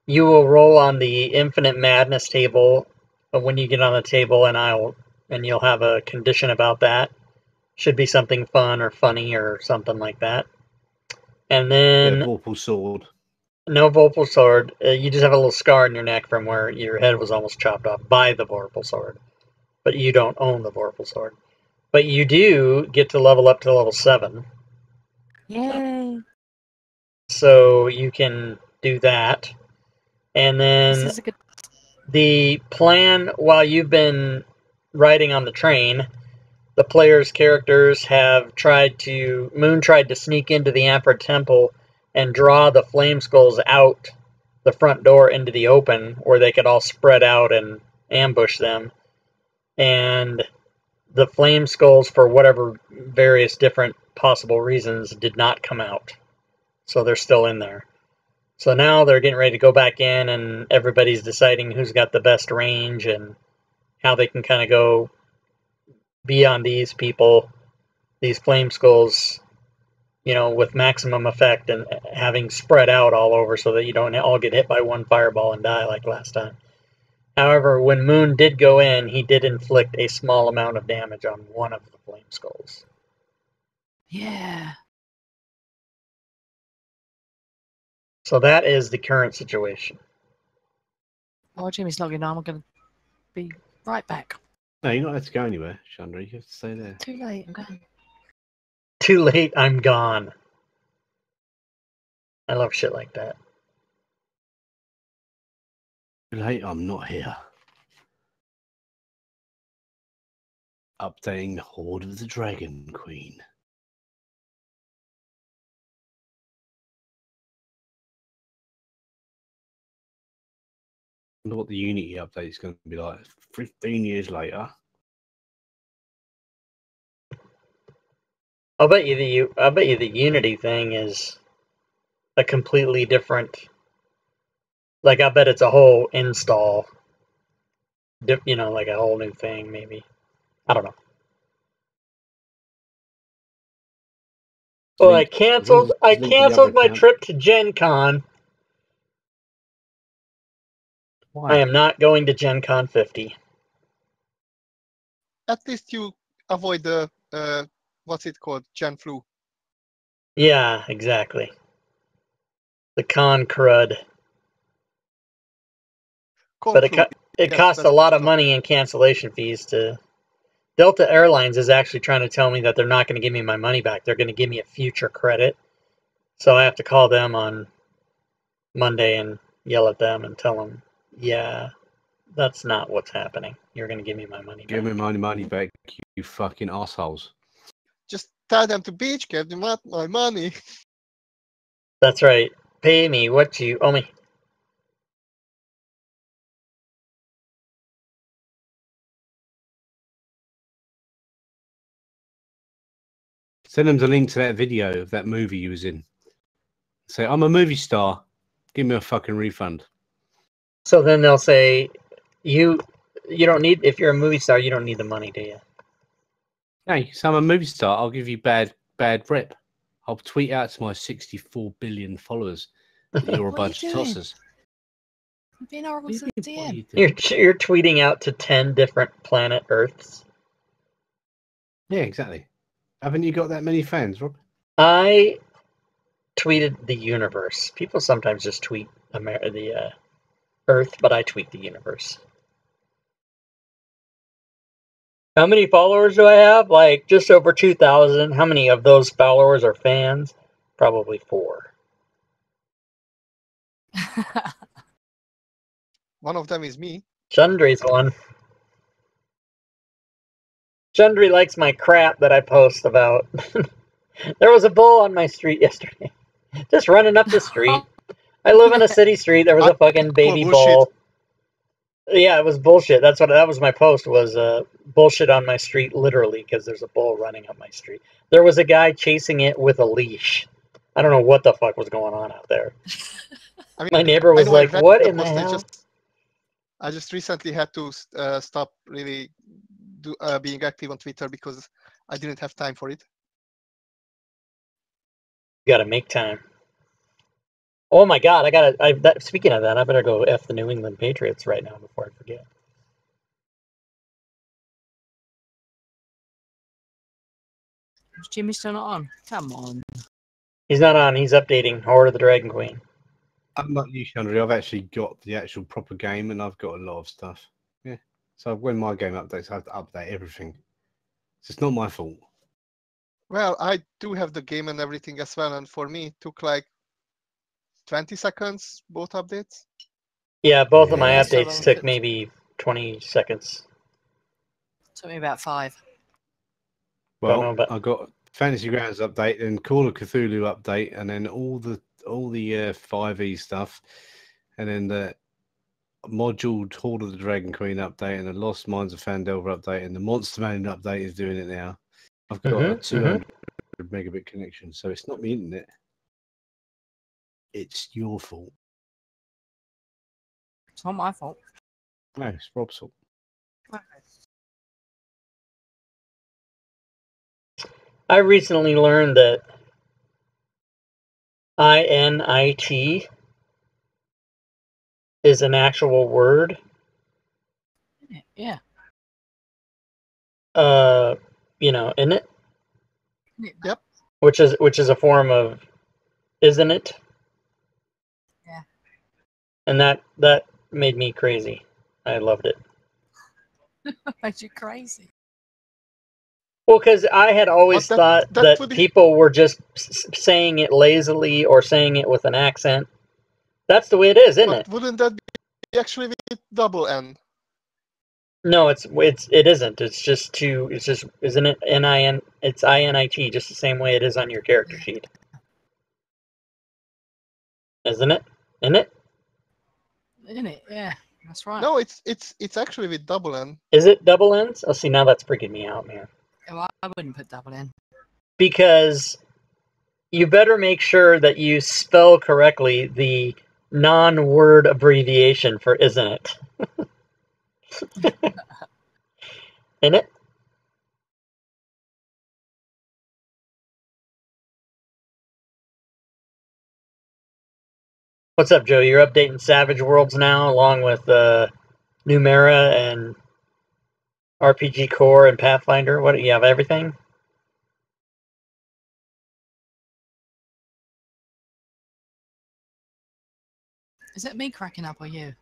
Speaker 2: You will roll on the infinite madness table when you get on the table, and you'll have a condition about that. Should be something fun or funny or something like that. And then
Speaker 5: Yeah, Vorpal sword.
Speaker 2: no Vorpal sword. You just have a little scar in your neck from where your head was almost chopped off by the Vorpal sword. But you don't own the Vorpal sword. But you do get to level up to level 7.
Speaker 3: Yay.
Speaker 2: So you can do that. And
Speaker 3: This
Speaker 2: then
Speaker 3: is a good.
Speaker 2: the plan while you've been riding on the train, the players' characters have Moon tried to sneak into the Amphra Temple and draw the Flame Skulls out the front door into the open where they could all spread out and ambush them. And the Flame Skulls, for whatever various different possible reasons, did not come out. So they're still in there. So now they're getting ready to go back in, and everybody's deciding who's got the best range and how they can kind of go be on these people, these Flame Skulls, with maximum effect and having spread out all over so that you don't all get hit by one fireball and die like last time. However, when Moon did go in, he did inflict a small amount of damage on one of the Flame Skulls.
Speaker 3: Yeah.
Speaker 2: So that is the current situation.
Speaker 3: While Jimmy's logging on, I'm going to be right back.
Speaker 5: No, you're not allowed to go anywhere, Chandra. You have to stay there.
Speaker 3: Too late. I'm going.
Speaker 2: Too late, I'm gone. I love shit like that.
Speaker 5: Too late, I'm not here. Updating Horde of the Dragon Queen. I wonder what the Unity update is going to be like 15 years later.
Speaker 2: I bet you the Unity thing is a completely different. Like, I bet it's a whole install. Like a whole new thing, maybe. I don't know. Well,
Speaker 5: Link-
Speaker 2: I canceled
Speaker 5: link to the other
Speaker 2: my
Speaker 5: account.
Speaker 2: trip to Gen Con.
Speaker 5: Why?
Speaker 2: I am not going to Gen Con 50.
Speaker 1: At least you avoid the what's it called, Gen flu.
Speaker 2: Yeah, exactly. The con crud.
Speaker 1: Con
Speaker 2: But
Speaker 1: flu.
Speaker 2: it
Speaker 1: Yes,
Speaker 2: costs a
Speaker 1: that's
Speaker 2: lot of
Speaker 1: the-
Speaker 2: money in cancellation fees to... Delta Airlines is actually trying to tell me that they're not going to give me my money back. They're going to give me a future credit. So I have to call them on Monday and yell at them and tell them, yeah, that's not what's happening. You're going to give me my money
Speaker 5: Give
Speaker 2: back.
Speaker 5: me my money back, you fucking assholes.
Speaker 1: Just tell them to bitch, give them my money.
Speaker 2: That's right. Pay me what you owe me.
Speaker 5: Send them the link to that video of that movie you was in. Say, I'm a movie star. Give me a fucking refund.
Speaker 2: So then they'll say, you don't need, if you're a movie star, you don't need the money, do you?
Speaker 5: Hey, so I'm a movie star. I'll give you bad rep. I'll tweet out to my 64 billion followers that you're a
Speaker 3: What are you
Speaker 5: bunch of
Speaker 3: doing?
Speaker 5: tossers.
Speaker 3: I'm being horrible to the
Speaker 5: What are
Speaker 3: DM.
Speaker 5: you doing?
Speaker 2: You're tweeting out to 10 different planet Earths.
Speaker 5: Yeah, exactly. Haven't you got that many fans, Rob?
Speaker 2: I tweeted the universe. People sometimes just tweet the Earth, but I tweet the universe. How many followers do I have? Like just over 2,000. How many of those followers are fans? Probably 4.
Speaker 1: One of them is me.
Speaker 2: Chundry's one. Chundry likes my crap that I post about. There was a bull on my street yesterday. Just running up the street. I live in a city street. There was a fucking baby
Speaker 1: bullshit.
Speaker 2: bull. Yeah, it was bullshit. That was my post, was bullshit on my street, literally, because there's a bull running up my street. There was a guy chasing it with a leash. I don't know what the fuck was going on out there.
Speaker 1: I mean,
Speaker 2: My neighbor
Speaker 1: I
Speaker 2: was
Speaker 1: know I
Speaker 2: like,
Speaker 1: read
Speaker 2: what
Speaker 1: the
Speaker 2: in the
Speaker 1: post.
Speaker 2: hell?
Speaker 1: I just recently had to stop really being active on Twitter because I didn't have time for it.
Speaker 2: You gotta make time. Oh my god, speaking of that, I better go F the New England Patriots right now before I forget.
Speaker 3: Is Jimmy still not on? Come on.
Speaker 2: He's not on, he's updating Horde of the Dragon Queen.
Speaker 5: I'm not you, Chandra. I've actually got the actual proper game and I've got a lot of stuff. Yeah. So when my game updates, I have to update everything. So it's not my fault.
Speaker 1: Well, I do have the game and everything as well, and for me, it took like 20 seconds, both updates.
Speaker 2: Yeah, both of my
Speaker 5: Yeah.
Speaker 3: So
Speaker 2: updates
Speaker 3: long
Speaker 2: took
Speaker 3: it-
Speaker 2: maybe 20 seconds.
Speaker 3: Took me about 5.
Speaker 2: Don't know
Speaker 5: Well,
Speaker 2: about-
Speaker 5: I got Fantasy Grounds update and Call of Cthulhu update, and then all the 5e stuff, and then the module Horde of the Dragon Queen update, and the Lost Mines of Fandelver update, and the Monster Man update is doing it now. I've got a 200 megabit connection, so it's not the internet. It's your fault.
Speaker 3: It's not my fault.
Speaker 5: No, it's Rob's fault.
Speaker 2: I recently learned that INIT is an actual word.
Speaker 3: Yeah.
Speaker 2: In it,
Speaker 1: Yep.
Speaker 2: which is a form of, isn't it?
Speaker 3: Yeah.
Speaker 2: And that made me crazy. I loved it.
Speaker 3: Makes you crazy.
Speaker 2: Well, because I had always
Speaker 1: But
Speaker 2: thought
Speaker 1: that
Speaker 2: that
Speaker 1: would be-
Speaker 2: people were just saying it lazily or saying it with an accent. That's the way it is, isn't
Speaker 1: But
Speaker 2: it?
Speaker 1: wouldn't that be actually with double N?
Speaker 2: No, it isn't. Isn't it NIN? It's INIT, just the same way it is on your character sheet, isn't it? Isn't it?
Speaker 3: Isn't it? Yeah. That's right.
Speaker 1: No, it's actually with double N.
Speaker 2: Is it double N's? Oh, see, now that's freaking me out, man.
Speaker 3: Well, I wouldn't put double in.
Speaker 2: Because you better make sure that you spell correctly the non-word abbreviation for isn't it? Isn't it? What's up, Joe? You're updating Savage Worlds now, along with Numera and RPG Core and Pathfinder. What? You have everything?
Speaker 3: Is it me cracking up or you?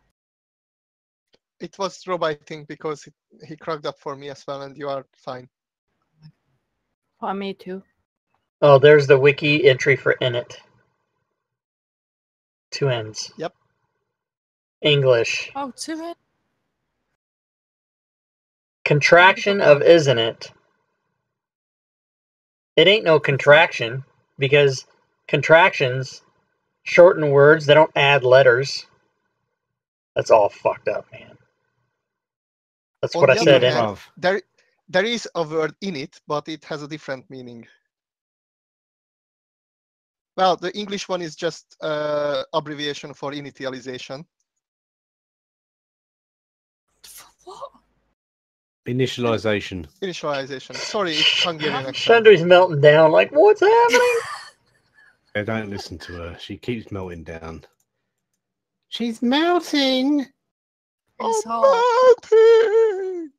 Speaker 1: It was Rob, I think, because he cracked up for me as well, and you are fine.
Speaker 4: For me too.
Speaker 2: Oh, there's the wiki entry for Init. 2 N's.
Speaker 1: Yep.
Speaker 2: English.
Speaker 3: Oh, to it.
Speaker 2: Contraction of isn't it? It ain't no contraction, because contractions shorten words, they don't add letters. That's all fucked up, man. That's what I
Speaker 1: On the
Speaker 2: said.
Speaker 1: other hand, there is a word in it, but it has a different meaning. Well, the English one is just abbreviation for initialization.
Speaker 3: What?
Speaker 5: Initialization.
Speaker 1: Initialization. Sorry, it's Hungarian accent.
Speaker 2: Chandri's melting down, like, what's happening?
Speaker 5: Yeah, don't listen to her. She keeps melting down. She's melting.
Speaker 3: It's hot.
Speaker 1: Melting!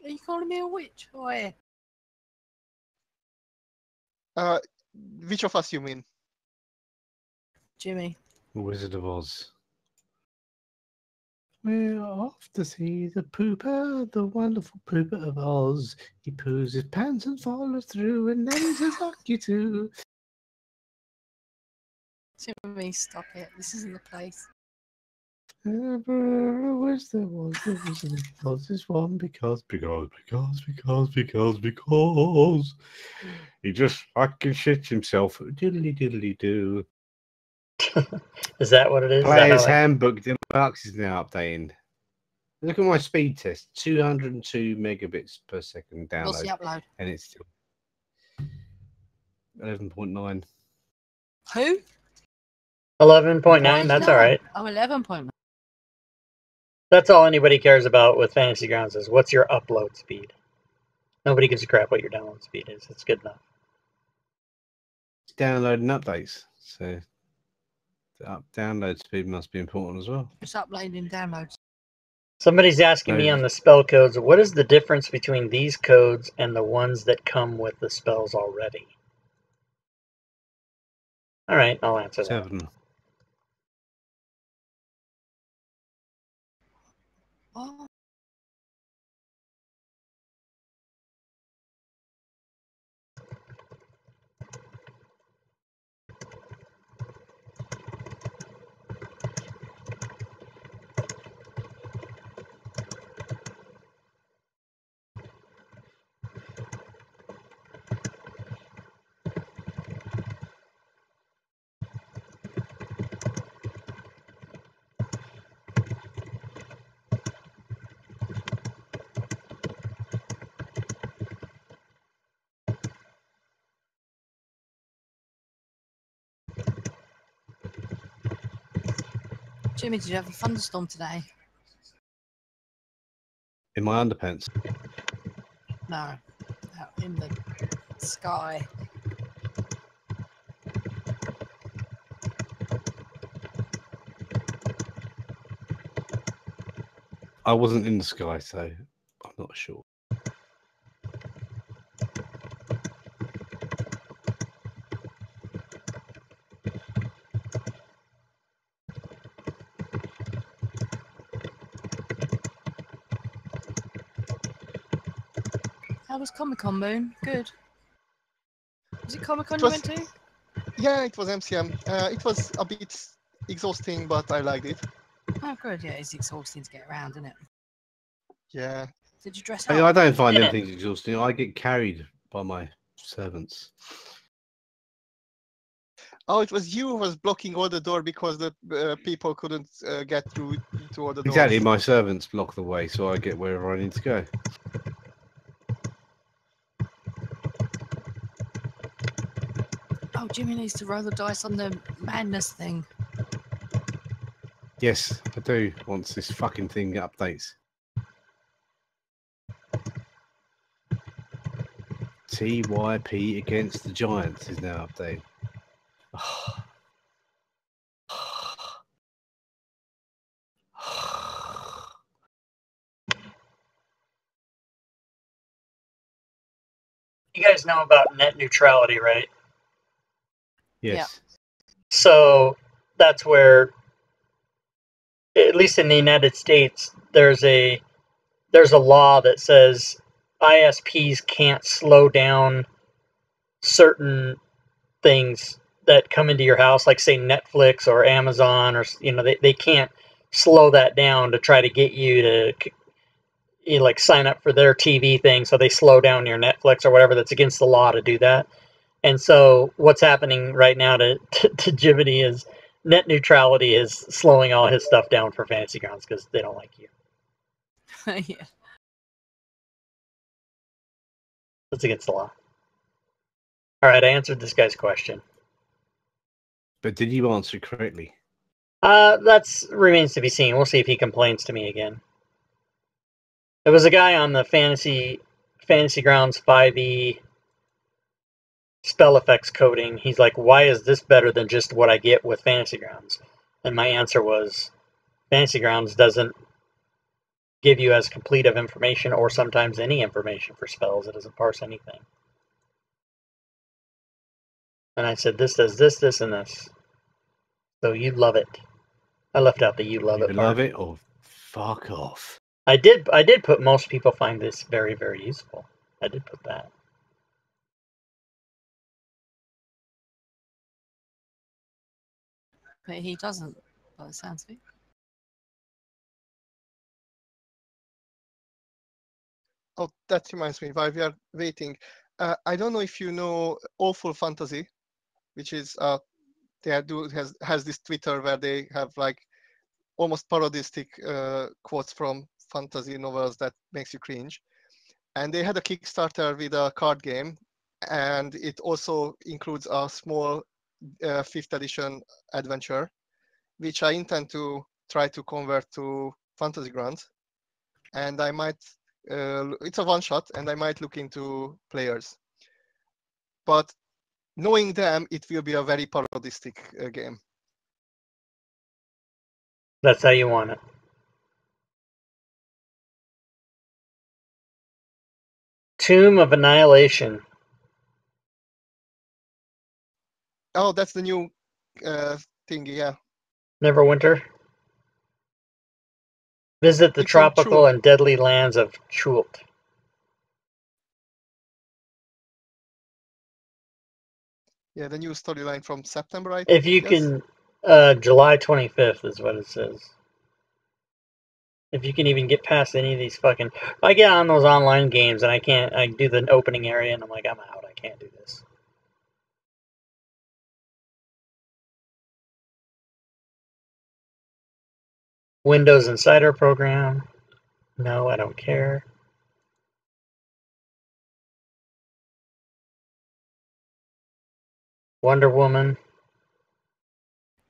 Speaker 3: Are you calling me a witch? Or
Speaker 1: Which of us you mean?
Speaker 3: Jimmy?
Speaker 5: Wizard of Oz. We're off to see the pooper, the wonderful pooper of Oz. He poos his pants and follows through, and then he says, "Fuck you too."
Speaker 3: Jimmy, stop it. This isn't the place.
Speaker 5: Ever wish there was the Wizard of Oz this one because he just fucking shits himself. Diddly diddly do.
Speaker 2: Is that what it is?
Speaker 5: Player's Handbook Deluxe is now updating. Look at my speed test, 202 megabits per second download.
Speaker 3: What's the upload?
Speaker 5: And it's still 11.9.
Speaker 3: Who?
Speaker 2: 11.9, that's all right.
Speaker 3: Oh, 11.9.
Speaker 2: That's all anybody cares about with Fantasy Grounds is what's your upload speed. Nobody gives a crap what your download speed is. It's good enough.
Speaker 5: It's downloading updates, so the download speed must be important as well.
Speaker 3: It's uploading downloads.
Speaker 2: Somebody's asking me on the spell codes, what is the difference between these codes and the ones that come with the spells already? All right, I'll answer that.
Speaker 5: 7.
Speaker 3: Oh. Jimmy, did you have a thunderstorm today?
Speaker 5: In my underpants.
Speaker 3: No, out in the sky.
Speaker 5: I wasn't in the sky, so I'm not sure.
Speaker 3: How was Comic-Con, Moon? Good. Was it Comic-Con you went to?
Speaker 1: Yeah, it was MCM. It was a bit exhausting, but I liked it.
Speaker 3: Oh, good. Yeah, it's exhausting to get around, isn't it?
Speaker 1: Yeah.
Speaker 3: Did you dress
Speaker 5: I
Speaker 3: up?
Speaker 5: I don't find anything exhausting. I get carried by my servants.
Speaker 1: Oh, it was you who was blocking all the door because the people couldn't get through to all the doors.
Speaker 5: Exactly, my servants block the way, so I get wherever I need to go.
Speaker 3: Oh, Jimmy needs to roll the dice on the madness thing.
Speaker 5: Yes, I do, once this fucking thing updates. TYP against the Giants is now updated.
Speaker 2: You guys know about net neutrality, right?
Speaker 5: Yes.
Speaker 2: So that's where, at least in the United States, there's a law that says ISPs can't slow down certain things that come into your house, like say Netflix or Amazon, or they can't slow that down to try to get you to like sign up for their TV thing, so they slow down your Netflix or whatever. That's against the law to do that. And so what's happening right now to Jiminy is net neutrality is slowing all his stuff down for Fantasy Grounds because they don't like you.
Speaker 3: Yeah.
Speaker 2: That's against the law. All right, I answered this guy's question.
Speaker 5: But did you answer correctly?
Speaker 2: That's remains to be seen. We'll see if he complains to me again. There was a guy on the Fantasy Grounds 5e spell effects coding. He's like, why is this better than just what I get with Fantasy Grounds? And my answer was, Fantasy Grounds doesn't give you as complete of information or sometimes any information for spells. It doesn't parse anything. And I said, this does this, this, and this. So you love it. I left out the you love
Speaker 5: You
Speaker 2: it part.
Speaker 5: love it or fuck off.
Speaker 2: I did put most people find this very, very useful. I did put that.
Speaker 3: But he doesn't, by the sounds of it.
Speaker 1: Oh, that reminds me, while we are waiting, I don't know if you know Awful Fantasy, which is has this Twitter where they have like almost parodistic quotes from fantasy novels that makes you cringe. And they had a Kickstarter with a card game, and it also includes a small 5th edition adventure, which I intend to try to convert to Fantasy Grounds. And I might, it's a one shot, and I might look into players. But knowing them, it will be a very parodistic game.
Speaker 2: That's how you want it. Tomb of Annihilation.
Speaker 1: Oh, that's the new thingy, yeah.
Speaker 2: Neverwinter. Visit the
Speaker 1: It's on
Speaker 2: tropical
Speaker 1: Chult.
Speaker 2: and deadly lands of Chult.
Speaker 1: Yeah, the new storyline from September, I
Speaker 2: If you
Speaker 1: guess.
Speaker 2: can, July 25th is what it says. If you can even get past any of these fucking... I get on those online games and I do the opening area and I'm like, I'm out, I can't do this. Windows Insider program. No, I don't care. Wonder Woman.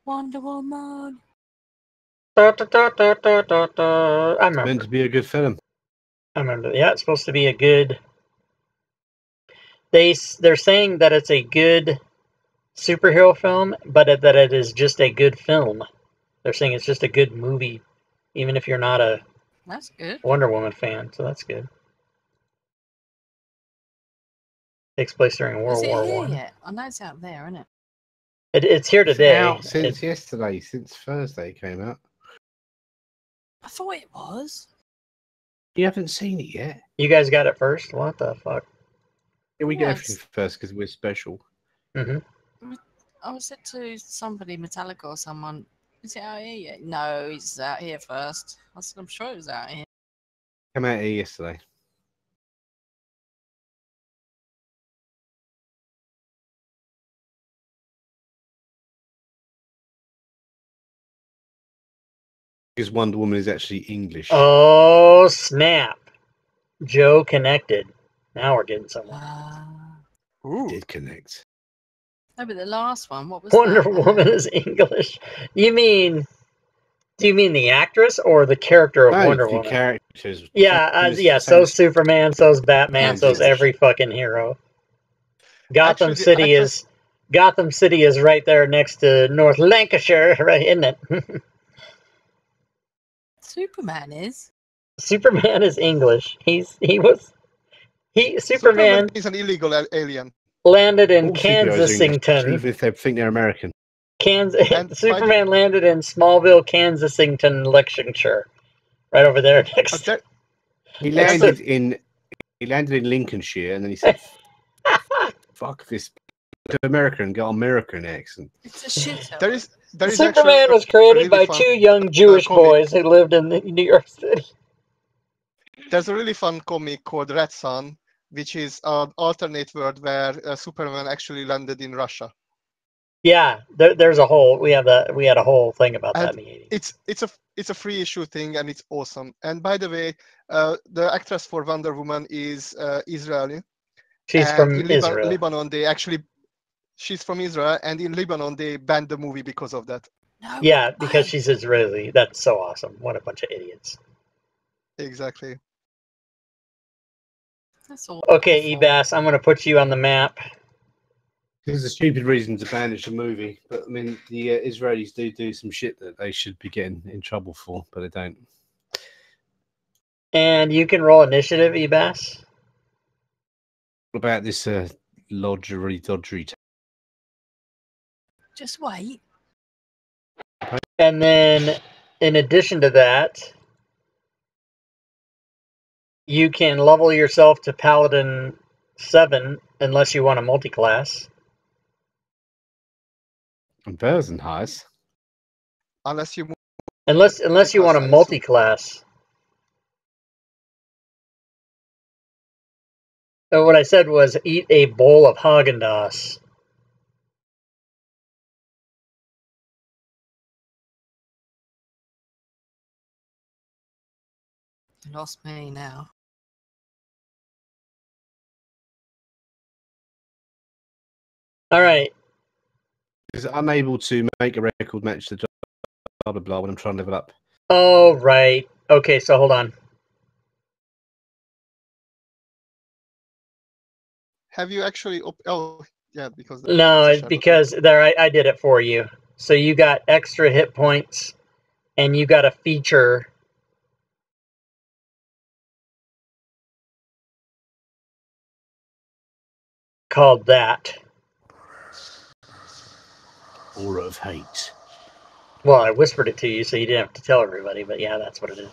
Speaker 3: Wonder Woman.
Speaker 2: Da, da, da, da, da, da, da. I remember.
Speaker 5: Meant to be a good film.
Speaker 2: I remember. Yeah, it's supposed to be a good... They're saying that it's a good superhero film, but that it is just a good film. They're saying it's just a good movie, even if you're not a
Speaker 3: That's good.
Speaker 2: Wonder Woman fan, so that's good. Takes place during
Speaker 3: Is
Speaker 2: World
Speaker 3: it
Speaker 2: War
Speaker 3: here
Speaker 2: One.
Speaker 3: yet? I know it's out there, isn't it?
Speaker 2: It's here
Speaker 5: It's
Speaker 2: today.
Speaker 5: out since yesterday, since Thursday it came out.
Speaker 3: I thought it was.
Speaker 5: You haven't seen it yet?
Speaker 2: You guys got it first? What the fuck?
Speaker 5: Yeah, we
Speaker 3: Yeah,
Speaker 5: get
Speaker 3: it's-
Speaker 5: everything first because we're special.
Speaker 2: Mm-hmm.
Speaker 3: I said to somebody, Metallica or someone, is it out here yet? No, it's out here first. I said, I'm sure it was out here.
Speaker 5: Came out here yesterday. Because Wonder Woman is actually English.
Speaker 2: Oh, snap. Joe connected. Now we're getting somewhere.
Speaker 1: Ooh.
Speaker 5: Did connect.
Speaker 3: No, but the last one, what was
Speaker 2: Wonder
Speaker 3: that?
Speaker 2: Woman is English. Do you mean the actress or the character of
Speaker 5: No,
Speaker 2: Wonder
Speaker 5: the
Speaker 2: Woman?
Speaker 5: characters.
Speaker 2: Yeah,
Speaker 5: Same-
Speaker 2: so's Superman, so's Batman,
Speaker 3: Yeah,
Speaker 2: so's
Speaker 3: English.
Speaker 2: every fucking hero. Gotham
Speaker 1: Actually, the
Speaker 2: City
Speaker 1: actress-
Speaker 2: Gotham City is right there next to North Lancashire, right, isn't it?
Speaker 3: Superman is.
Speaker 2: Superman is English. He was Superman
Speaker 1: is an illegal alien.
Speaker 2: landed in
Speaker 5: All superheroes are English,
Speaker 2: Kansasington.
Speaker 5: even if they think they're American.
Speaker 1: And
Speaker 2: Superman landed in Smallville, Kansasington, Lincolnshire, right over there next.
Speaker 5: He landed in Lincolnshire, and then he said, "Fuck this to America and got American accent."
Speaker 3: It's a shit.
Speaker 1: there is
Speaker 2: Superman was created by two young Jewish boys who lived in New York City.
Speaker 1: There's a really fun comic called Red Sun, which is an alternate world where Superman actually landed in Russia.
Speaker 2: Yeah, there's a whole we had a whole thing about that
Speaker 1: And
Speaker 2: in the 80s.
Speaker 1: it's a free issue thing, and it's awesome. And by the way, the actress for Wonder Woman is Israeli.
Speaker 2: She's
Speaker 1: and
Speaker 2: from
Speaker 1: in
Speaker 2: Israel.
Speaker 1: Lebanon, she's from Israel, and in Lebanon they banned the movie because of that.
Speaker 3: No
Speaker 2: Yeah,
Speaker 3: way.
Speaker 2: because she's Israeli. That's so awesome. What a bunch of idiots.
Speaker 1: Exactly.
Speaker 3: That's all.
Speaker 2: Okay, Ebass, I'm going to put you on the map.
Speaker 5: This is a stupid reason to banish a movie, but I mean, the Israelis do some shit that they should be getting in trouble for, but they don't.
Speaker 2: And you can roll initiative, Ebass.
Speaker 5: What about this dodgery?
Speaker 3: Just wait.
Speaker 2: And then, in addition to that, you can level yourself to Paladin 7 unless you want a multi-class.
Speaker 5: And Versenheis.
Speaker 1: Unless you
Speaker 2: Unless you want a
Speaker 1: I assume.
Speaker 2: multi-class. So what I said was eat a bowl of Haagen-Dazs.
Speaker 3: You lost me now.
Speaker 2: All right.
Speaker 5: Is unable to make a record match to blah blah blah when I'm trying to level up.
Speaker 2: Oh, right. Okay, so hold on.
Speaker 1: have you actually yeah, because
Speaker 2: No,
Speaker 1: it's a
Speaker 2: because there I did it for you. So you got extra hit points, and you got a feature called that.
Speaker 5: Aura of hate.
Speaker 2: Well, I whispered it to you, so you didn't have to tell everybody. But yeah, that's what it is.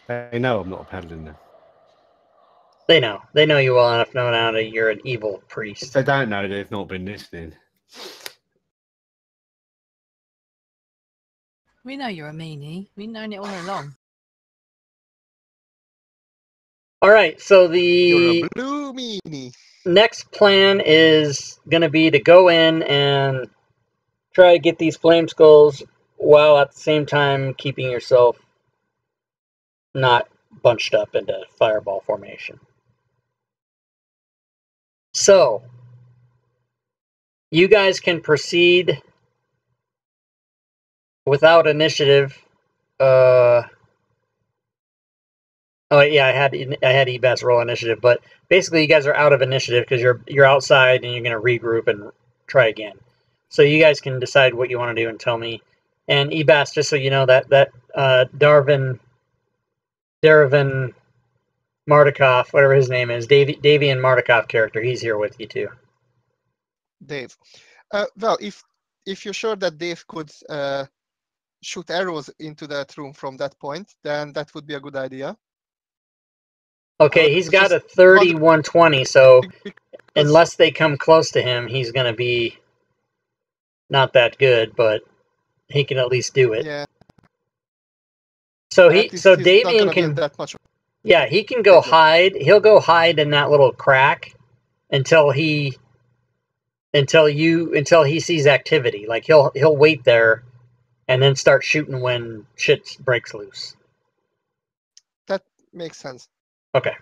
Speaker 5: They know I'm not a paladin now.
Speaker 2: They know. They know you well enough. Know now that you're an evil
Speaker 5: If
Speaker 2: priest.
Speaker 5: they don't know, they've not been listening.
Speaker 3: We know you're a meanie. We've known it all along.
Speaker 2: All right. So
Speaker 1: You're
Speaker 2: the
Speaker 1: a blue meanie.
Speaker 2: next plan is going to be to go in and try to get these flame skulls while at the same time keeping yourself not bunched up into fireball formation. So, you guys can proceed without initiative. Oh yeah, I had Ebass roll initiative, but basically you guys are out of initiative because you're outside and you're going to regroup and try again. So you guys can decide what you want to do and tell me. And Ebass, just so you know, that Darvin Mardukov, whatever his name is, Davian Mardukov character, he's here with you too.
Speaker 1: Dave. Well, if you're sure that Dave could shoot arrows into that room from that point, then that would be a good idea.
Speaker 2: Okay, he's got a 3120, so unless they come close to him, he's going to be not that good, but he can at least do it.
Speaker 1: Yeah.
Speaker 2: So Davian can
Speaker 1: that much.
Speaker 2: Yeah, he can go hide. He'll go hide in that little crack until he sees activity. Like he'll wait there and then start shooting when shit breaks loose.
Speaker 1: That makes sense.
Speaker 2: Okay.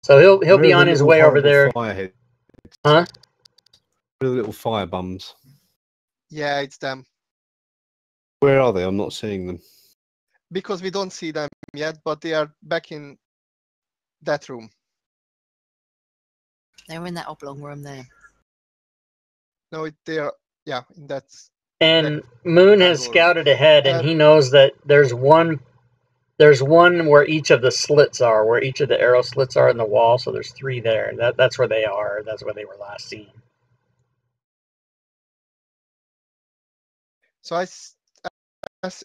Speaker 2: So he'll be on his way over there.
Speaker 5: Firehead.
Speaker 2: Huh?
Speaker 5: The little fire bums.
Speaker 1: Yeah, it's them.
Speaker 5: Where are they? I'm not seeing them.
Speaker 1: Because we don't see them yet, but they are back in that room.
Speaker 3: They're in that oblong room there.
Speaker 1: No, they are, yeah, in that.
Speaker 2: And Moon has scouted ahead, and he knows that there's one There's one where each of the slits are, where each of the arrow slits are in the wall. So there's 3 there. That's where they are. That's where they were last seen.
Speaker 1: So as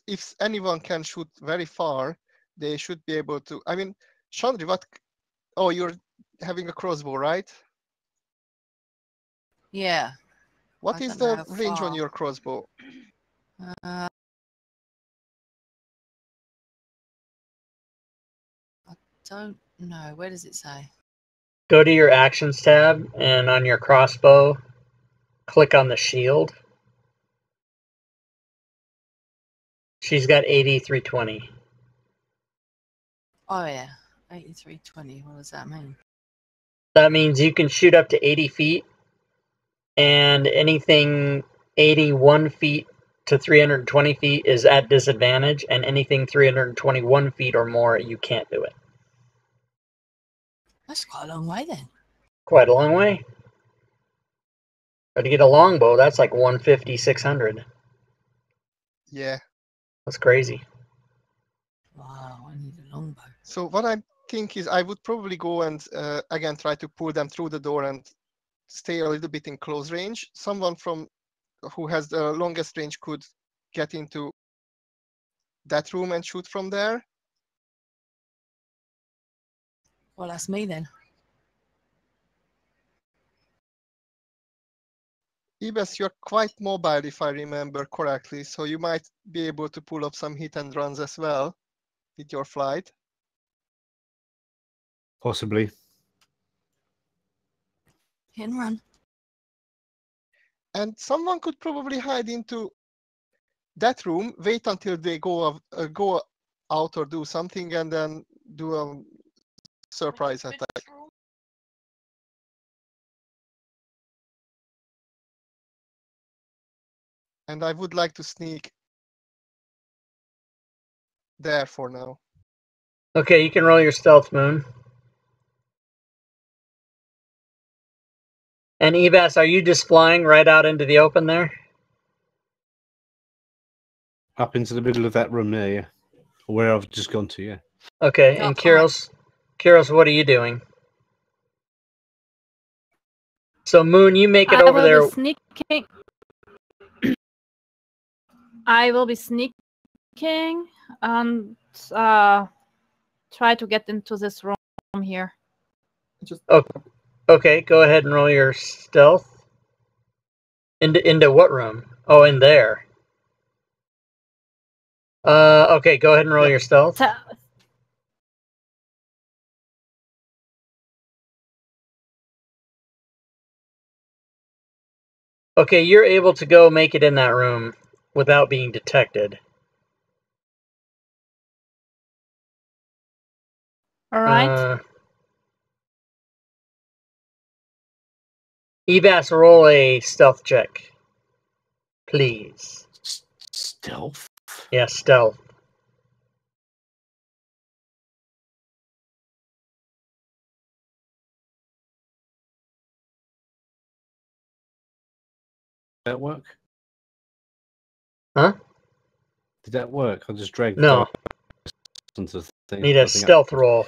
Speaker 1: if anyone can shoot very far, they should be able to. I mean, Chandri, what? Oh, you're having a crossbow, right?
Speaker 3: Yeah.
Speaker 1: What
Speaker 3: I
Speaker 1: is
Speaker 3: don't know
Speaker 1: the
Speaker 3: how
Speaker 1: range on
Speaker 3: far.
Speaker 1: your crossbow?
Speaker 3: I don't know. Where does it say?
Speaker 2: Go to your actions tab, and on your crossbow, click on the shield. She's got 8320.
Speaker 3: Oh yeah, 8320. What does that mean?
Speaker 2: That means you can shoot up to 80 feet, and anything 81 feet to 320 feet is at disadvantage, and anything 321 feet or more, you can't do it.
Speaker 3: That's quite a long way then.
Speaker 2: Quite a long way. But to get a longbow, that's like 150, 600.
Speaker 1: Yeah.
Speaker 2: That's crazy.
Speaker 3: Wow, I need a longbow.
Speaker 1: So what I think is I would probably go and again try to pull them through the door and stay a little bit in close range. Someone from who has the longest range could get into that room and shoot from there.
Speaker 3: Well, that's me then.
Speaker 1: Ibis, you're quite mobile if I remember correctly, so you might be able to pull up some hit and runs as well with your flight.
Speaker 5: Possibly.
Speaker 3: Hit and run.
Speaker 1: And someone could probably hide into that room, wait until they go out or do something, and then do a surprise attack. And I would like to sneak there for now.
Speaker 2: Okay, you can roll your stealth, Moon. And Ebas, are you just flying right out into the open there?
Speaker 5: Up into the middle of that room there, yeah. Or where I've just gone to, yeah.
Speaker 2: Okay,
Speaker 3: Not
Speaker 2: and
Speaker 3: fine.
Speaker 2: Kyros, what are you doing? So Moon, you make it
Speaker 4: I
Speaker 2: over
Speaker 4: will
Speaker 2: there.
Speaker 4: be sneaking. I will be sneaking and try to get into this room here.
Speaker 2: Okay, go ahead and roll your stealth. Into what room? Oh, in there. Okay, go ahead and roll
Speaker 1: Yep.
Speaker 2: your stealth. Okay, you're able to go make it in that room without being detected.
Speaker 4: All right.
Speaker 2: Ebas, roll a stealth check, please.
Speaker 5: Stealth?
Speaker 2: Yeah, stealth.
Speaker 5: Did that work?
Speaker 2: Huh?
Speaker 5: Did that work? I just dragged
Speaker 2: No.
Speaker 5: the onto the thing.
Speaker 2: Need a
Speaker 5: nothing up.
Speaker 2: stealth roll.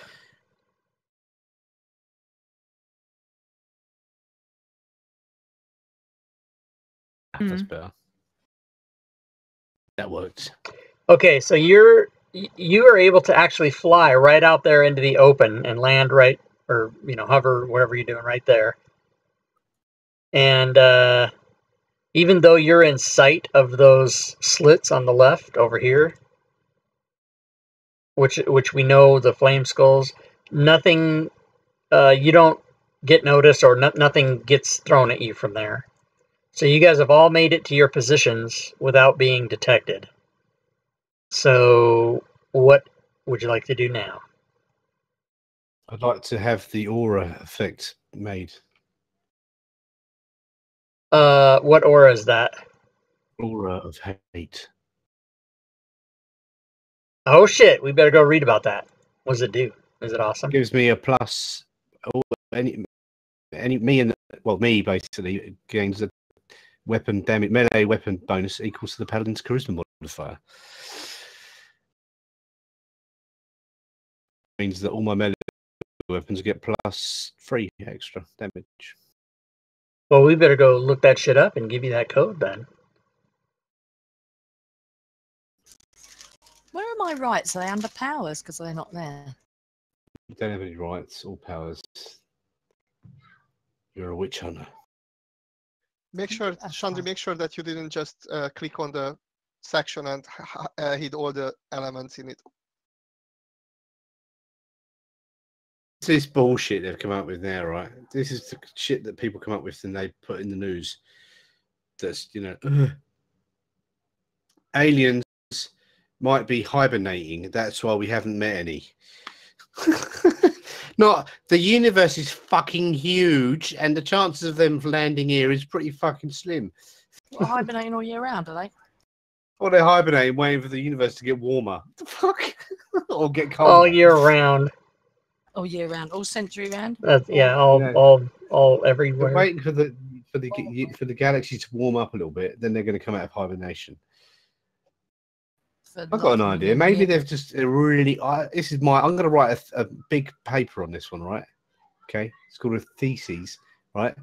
Speaker 5: That's better. That worked.
Speaker 2: Okay, so you are able to actually fly right out there into the open and land right, or hover, whatever you're doing right there. And even though you're in sight of those slits on the left over here, which we know the flame skulls, nothing, you don't get noticed, or nothing gets thrown at you from there. So you guys have all made it to your positions without being detected. So what would you like to do now?
Speaker 5: I'd like to have the aura effect made.
Speaker 2: What aura is that?
Speaker 5: Aura of hate.
Speaker 2: Oh shit, we better go read about that. What does it do? Is it awesome?
Speaker 5: Gives me a plus. Me basically gains a weapon damage, melee weapon bonus equals to the paladin's charisma modifier. means that all my melee weapons get +3 extra damage.
Speaker 2: Well, we better go look that shit up and give you that code then.
Speaker 3: Where are my rights? Are they under powers? Because they're not there.
Speaker 5: You don't have any rights or powers. You're a witch hunter.
Speaker 1: Make sure,
Speaker 3: That's
Speaker 1: Chandri,
Speaker 3: fine.
Speaker 1: make sure that you didn't just click on the section and hid all the elements in it.
Speaker 5: This is bullshit they've come up with now, right? This is the shit that people come up with and they put in the news. That's, you know, aliens might be hibernating. That's why we haven't met any. Not the universe is fucking huge, and the chances of them landing here is pretty fucking slim.
Speaker 3: Well, hibernating all year round, are they?
Speaker 5: Or they're hibernating, waiting for the universe to get warmer. What the fuck? Or get colder.
Speaker 2: All year round.
Speaker 3: All year round, all century round.
Speaker 2: Yeah,
Speaker 5: Yeah.
Speaker 2: all
Speaker 5: They're
Speaker 2: everywhere.
Speaker 5: waiting for the galaxy to warm up a little bit. Then they're going to come out of hibernation. I've got an idea. Maybe they've just really. This is my. I'm going to write a big paper on this one, right? Okay, it's called a thesis, right?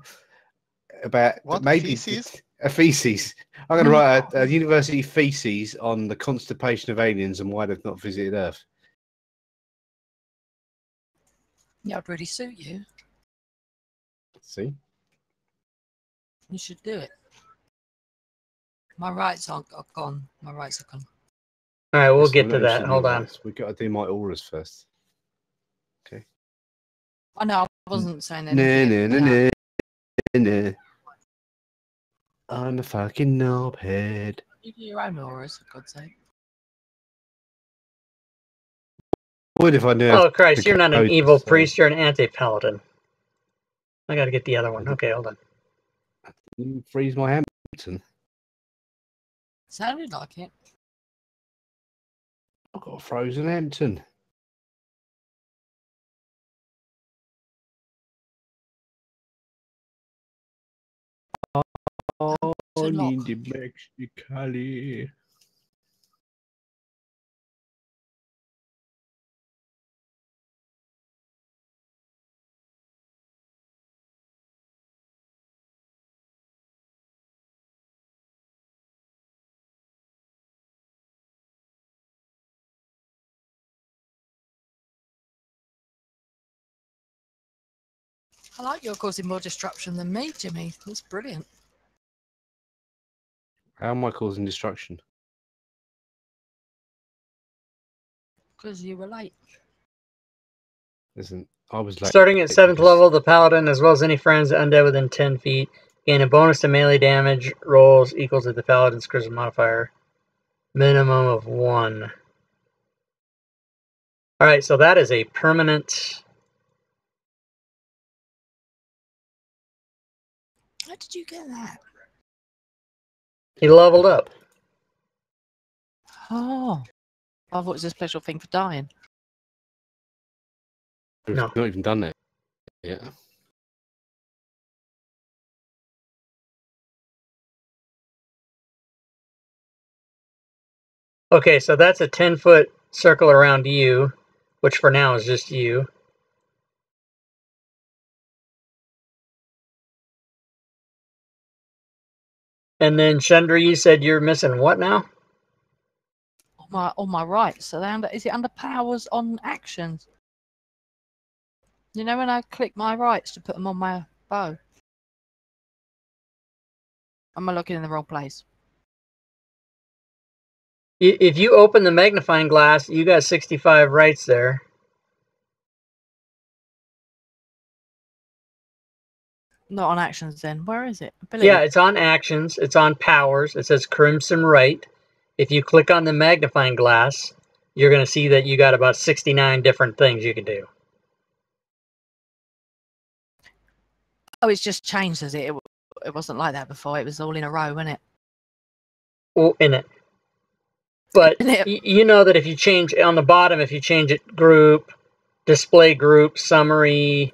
Speaker 5: About
Speaker 1: What?
Speaker 5: maybe
Speaker 1: Feces?
Speaker 5: a feces. I'm going to write a university thesis on the constipation of aliens and why they've not visited Earth.
Speaker 3: Yeah, I'd really suit you.
Speaker 5: See,
Speaker 3: You should do it. My rights are gone. My rights are gone.
Speaker 2: All right, we'll
Speaker 5: Listen,
Speaker 2: get
Speaker 5: we're
Speaker 2: to
Speaker 5: not
Speaker 2: that.
Speaker 5: interested in
Speaker 2: Hold
Speaker 5: your
Speaker 2: on.
Speaker 5: rights. We've got to do my auras first. Okay.
Speaker 3: I know, I wasn't saying
Speaker 5: Nah,
Speaker 3: anything.
Speaker 5: nah, nah,
Speaker 3: about-
Speaker 5: nah, nah. I'm a fucking knobhead.
Speaker 3: Give you your own auras, for God's sake.
Speaker 5: Would if I knew.
Speaker 2: Oh Christ, you're not an
Speaker 5: code,
Speaker 2: evil
Speaker 5: so-
Speaker 2: priest. You're an anti-paladin. I got to get the other one. Okay, hold on.
Speaker 5: You freeze my Hampton.
Speaker 3: Sounded like it.
Speaker 5: I've got a frozen Hampton. Oh,
Speaker 3: To lock.
Speaker 5: Nindy Mexicali.
Speaker 3: I like you're causing more disruption than me, Jimmy. That's brilliant.
Speaker 5: How am I causing destruction?
Speaker 3: Because you were late.
Speaker 5: Listen, I was like
Speaker 2: Starting at 7th level, the paladin, as well as any friends undead within 10 feet, gain a bonus to melee damage rolls equal to the paladin's charisma modifier. Minimum of 1. Alright, so that is a permanent.
Speaker 3: How did you get that?
Speaker 2: He leveled up.
Speaker 3: Oh. I thought it was a special thing for dying.
Speaker 5: We've
Speaker 2: No.
Speaker 5: not even done that yet.
Speaker 2: Okay, so that's a 10-foot circle around you, which for now is just you. And then Chandra, you said you're missing what now?
Speaker 3: All my rights. So is it under powers on actions? You know when I click my rights to put them on my bow? Am I looking in the wrong place?
Speaker 2: If you open the magnifying glass, you got 65 rights there.
Speaker 3: Not on actions then. Where is it? Ability.
Speaker 2: Yeah, it's on actions. It's on powers. It says Crimson Right. If you click on the magnifying glass, you're going to see that you got about 69 different things you can do.
Speaker 3: Oh, it's just changed, has it? It wasn't like that before. It was all in a row, wasn't it?
Speaker 2: Oh, in it. But
Speaker 3: In it.
Speaker 2: you know that if you change on the bottom, if you change it group, display group, summary,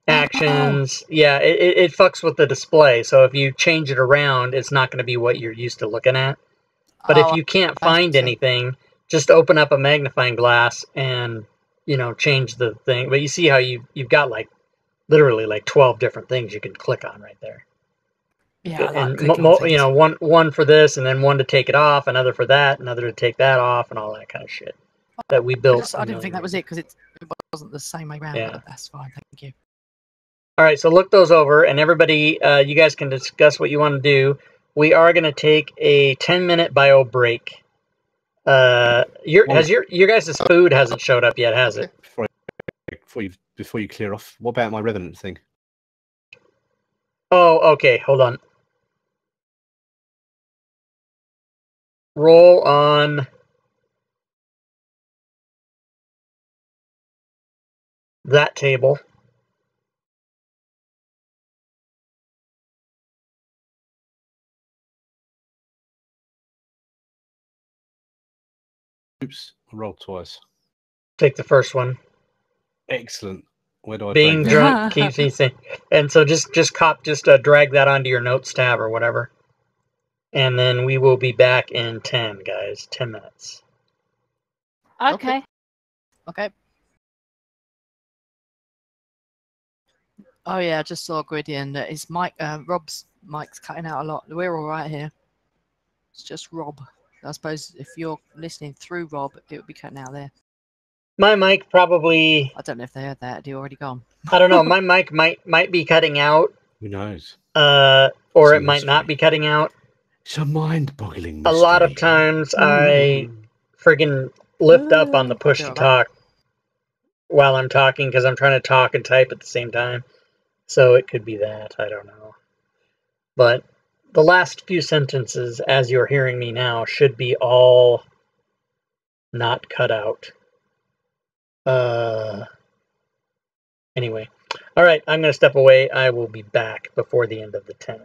Speaker 2: actions, yeah, it fucks with the display. So if you change it around, it's not going to be what you're used to looking at. But if you can't
Speaker 3: I
Speaker 2: find
Speaker 3: see.
Speaker 2: anything, just open up a magnifying glass and change the thing. But you see how you've got like literally like 12 different things you can click on right there.
Speaker 3: Yeah, I like
Speaker 2: And
Speaker 3: clicking on things.
Speaker 2: one for this, and then one to take it off, another for that, another to take that off, and all that kind of shit that we built.
Speaker 3: I didn't think that was it because it wasn't the same way around.
Speaker 2: Yeah.
Speaker 3: But that's fine. Thank you.
Speaker 2: All right, so look those over, and everybody, you guys can discuss what you want to do. We are going to take a 10-minute bio break. Your guys' food hasn't showed up yet, has it?
Speaker 5: Before you clear off, what about my revenant thing?
Speaker 2: Oh, okay. Hold on. Roll on that table.
Speaker 5: Oops, I rolled twice.
Speaker 2: Take the first one.
Speaker 5: Excellent. Where do I
Speaker 2: Being
Speaker 5: drag
Speaker 2: drunk keeps me saying, and so just drag that onto your notes tab or whatever, and then we will be back in 10, guys. 10 minutes.
Speaker 4: Okay.
Speaker 3: Okay. Oh yeah, I just saw Gwydion. His mic, Rob's mic's cutting out a lot. We're all right here. It's just Rob. I suppose if you're listening through Rob, it would be cutting out there.
Speaker 2: My mic probably.
Speaker 3: I don't know if they heard that. Had he already gone?
Speaker 2: I don't know. My mic might be cutting out.
Speaker 5: Who knows?
Speaker 2: Or it might not be cutting out.
Speaker 5: It's a mind-boggling
Speaker 2: mystery. A lot of times I friggin' lift up on the push to talk while I'm talking because I'm trying to talk and type at the same time. So it could be that. I don't know. But the last few sentences, as you're hearing me now, should be all not cut out. Anyway. All right, I'm going to step away. I will be back before the end of the 10.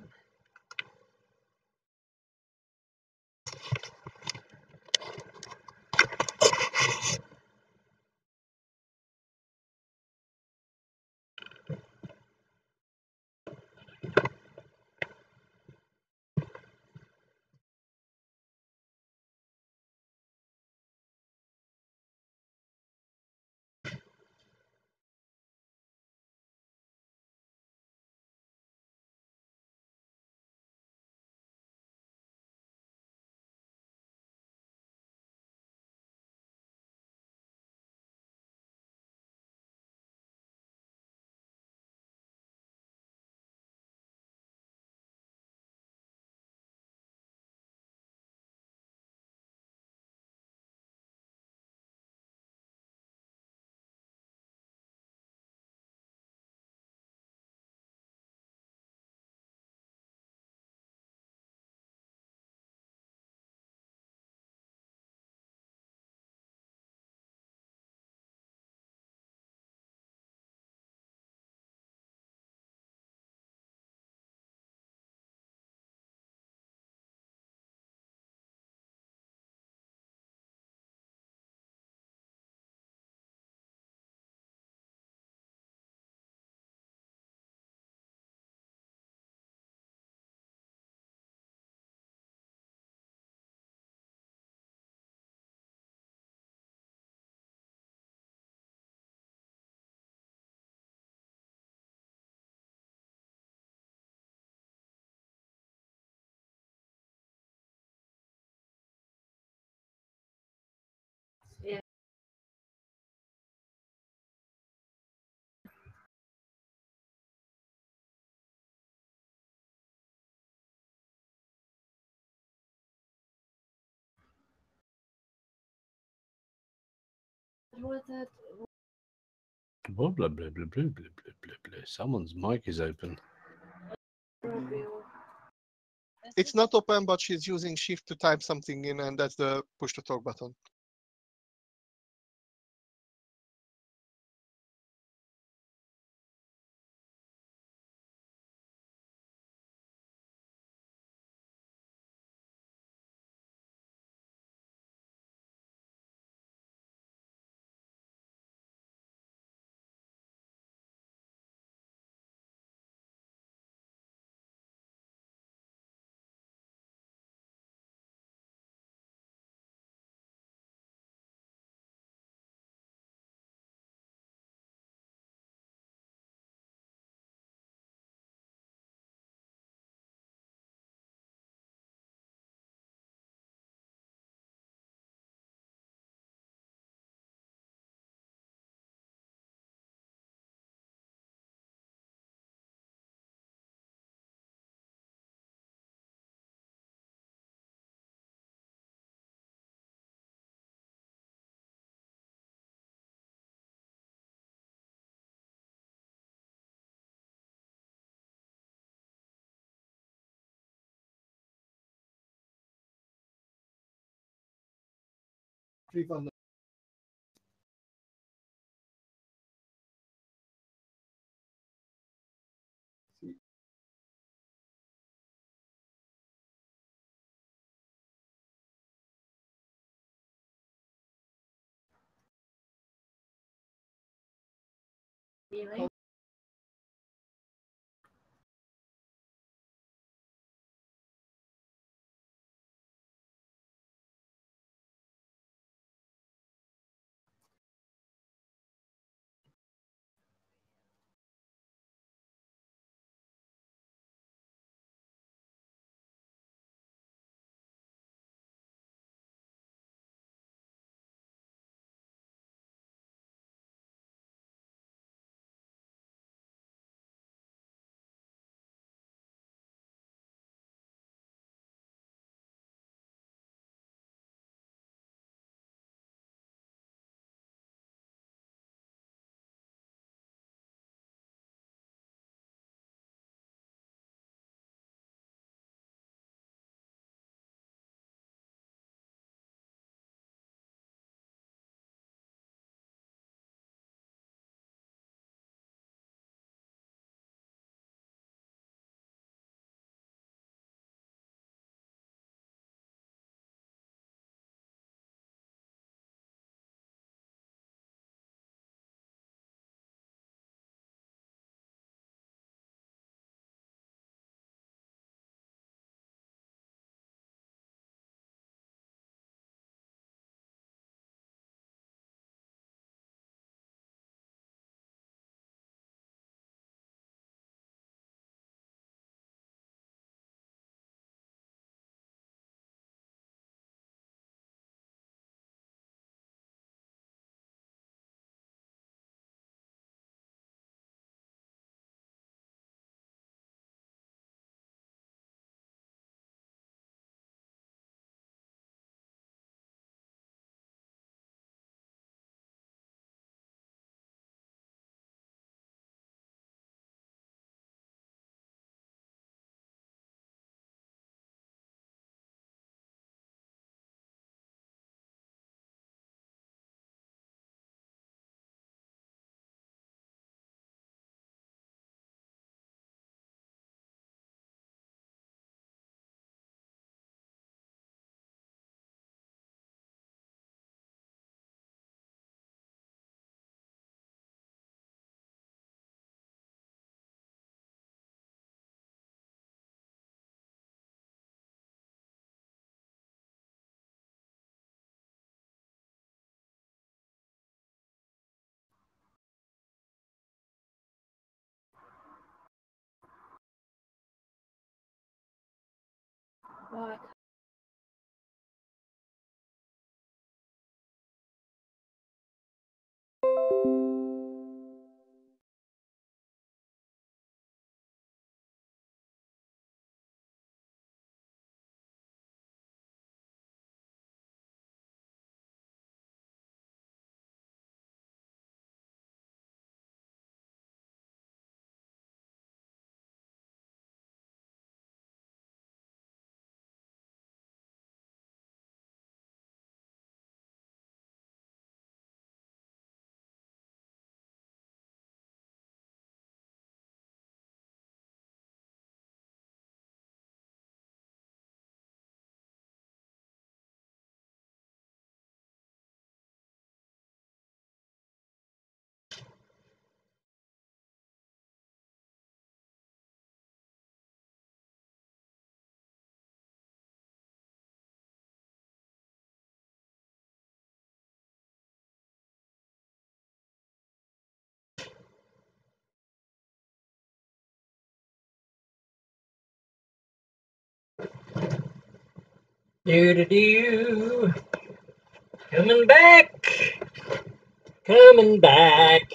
Speaker 5: Blah, blah, blah, blah, blah, blah, blah, blah, blah. Someone's mic is open.
Speaker 1: It's not open, but she's using shift to type something in, and that's the push to talk button.
Speaker 3: Right.
Speaker 2: Do do do. Coming back. Coming back.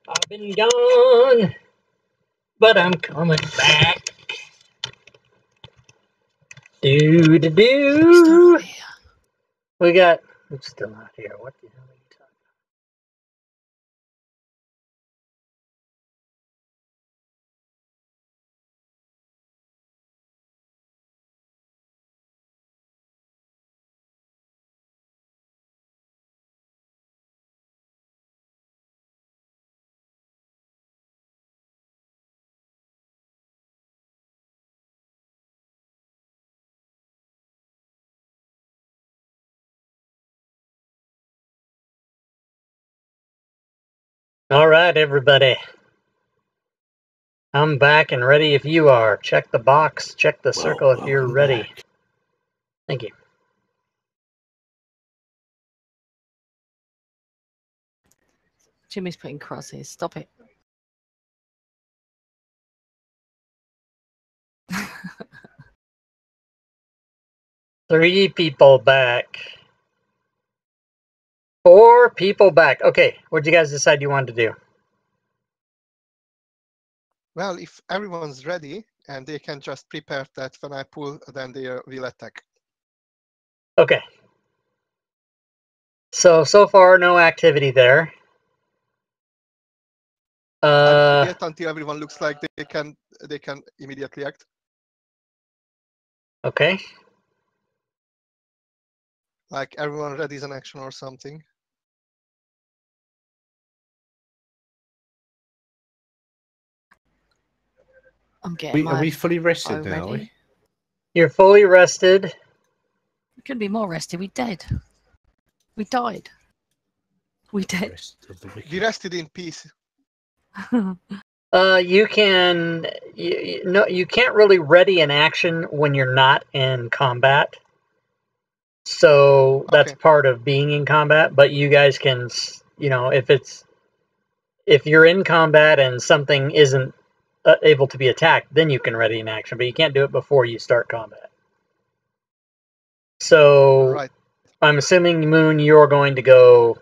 Speaker 2: I've been gone, but I'm coming back. Do do
Speaker 3: Still
Speaker 2: do.
Speaker 3: not here.
Speaker 2: We got. I'm still not here. What the hell? All right, everybody. I'm back and ready if you are. Check the box, check the circle if you're
Speaker 5: welcome
Speaker 2: ready.
Speaker 5: back.
Speaker 2: Thank you.
Speaker 3: Jimmy's putting crosses. Stop it.
Speaker 2: Three people back. 4 people back. Okay, what'd you guys decide you wanted to do?
Speaker 1: Well, if everyone's ready and they can just prepare that when I pull, then they will attack.
Speaker 2: Okay. So far, no activity there.
Speaker 1: I wait until everyone looks like they can immediately act.
Speaker 2: Okay.
Speaker 1: Like everyone readies an action or something.
Speaker 3: I'm getting
Speaker 5: Are
Speaker 3: my
Speaker 5: we fully rested
Speaker 3: bow
Speaker 5: now? Are
Speaker 3: ready.
Speaker 5: we?
Speaker 2: You're fully rested.
Speaker 3: We couldn't be more rested. We dead. We died. We dead.
Speaker 5: Rest of the wicked.
Speaker 1: We rested in peace.
Speaker 2: You can no, you can't really ready an action when you're not in combat. So that's
Speaker 1: Okay.
Speaker 2: part of being in combat. But you guys can, if you're in combat and something isn't able to be attacked, then you can ready an action. But you can't do it before you start combat. So
Speaker 1: Right.
Speaker 2: I'm assuming, Moon, you're going to go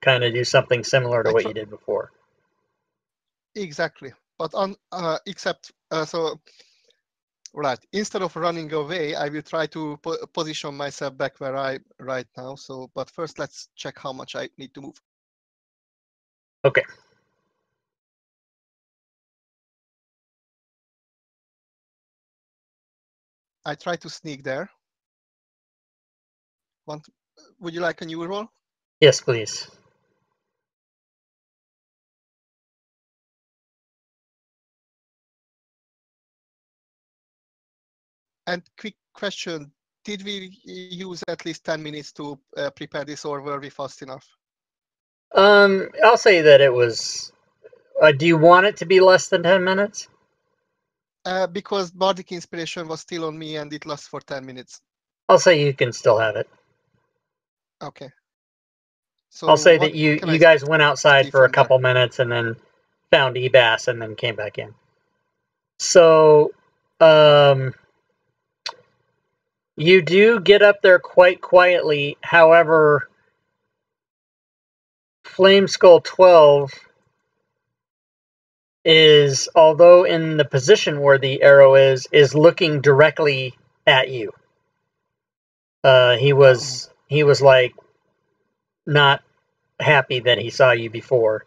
Speaker 2: kind of do something similar to what you did before.
Speaker 1: Exactly. But on except so right, instead of running away, I will try to position myself back where I right now. So, but first let's check how much I need to move.
Speaker 2: Okay.
Speaker 1: I try to sneak there. Would you like a new roll?
Speaker 2: Yes, please.
Speaker 1: And quick question, did we use at least 10 minutes to prepare this, or were we fast enough?
Speaker 2: I'll say that it was. Do you want it to be less than 10 minutes?
Speaker 1: Because Bardic Inspiration was still on me and it lasts for 10 minutes.
Speaker 2: I'll say you can still have it.
Speaker 1: Okay. So
Speaker 2: I'll say
Speaker 1: what
Speaker 2: that you
Speaker 1: can I
Speaker 2: guys went
Speaker 1: see
Speaker 2: outside for a
Speaker 1: from there?
Speaker 2: couple minutes and then found Ebass and then came back in. So, you do get up there quite quietly. However, Flame Skull 12 is, although in the position where the arrow is looking directly at you. He was like not happy that he saw you before.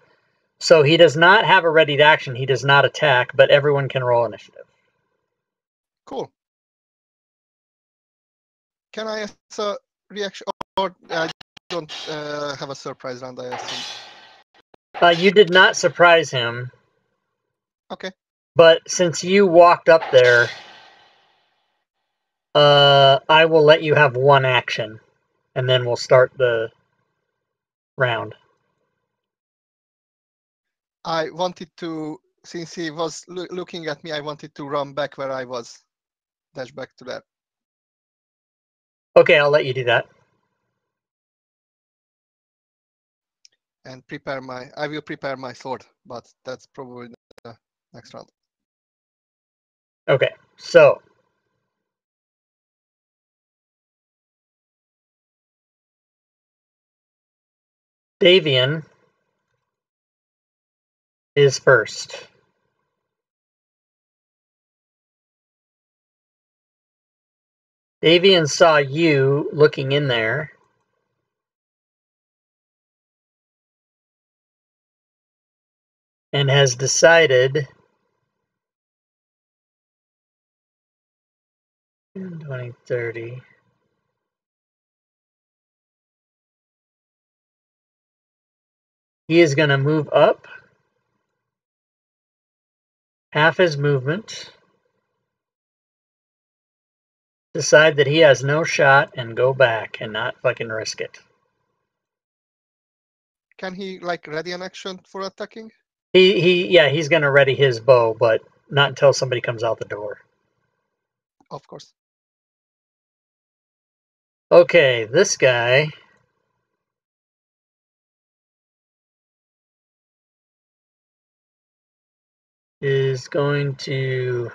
Speaker 2: So he does not have a readied action. He does not attack, but everyone can roll initiative.
Speaker 1: Cool. Can I ask a reaction, or I don't have a surprise round, I assume?
Speaker 2: You did not surprise him.
Speaker 1: Okay.
Speaker 2: But since you walked up there, I will let you have one action, and then we'll start the round.
Speaker 1: I wanted to, since he was looking at me, I wanted to run back where I was. Dash back to there.
Speaker 2: Okay, I'll let you do that.
Speaker 1: And I will prepare my sword, but that's probably the next round.
Speaker 2: Okay, so Davian is first. Davian saw you looking in there. And has decided 20, 30. He is going to move up half his movement, decide that he has no shot, and go back and not fucking risk it.
Speaker 1: can he like ready an action for attacking?
Speaker 2: He's gonna ready his bow, but not until somebody comes out the door.
Speaker 1: Of course.
Speaker 2: Okay, this guy is going to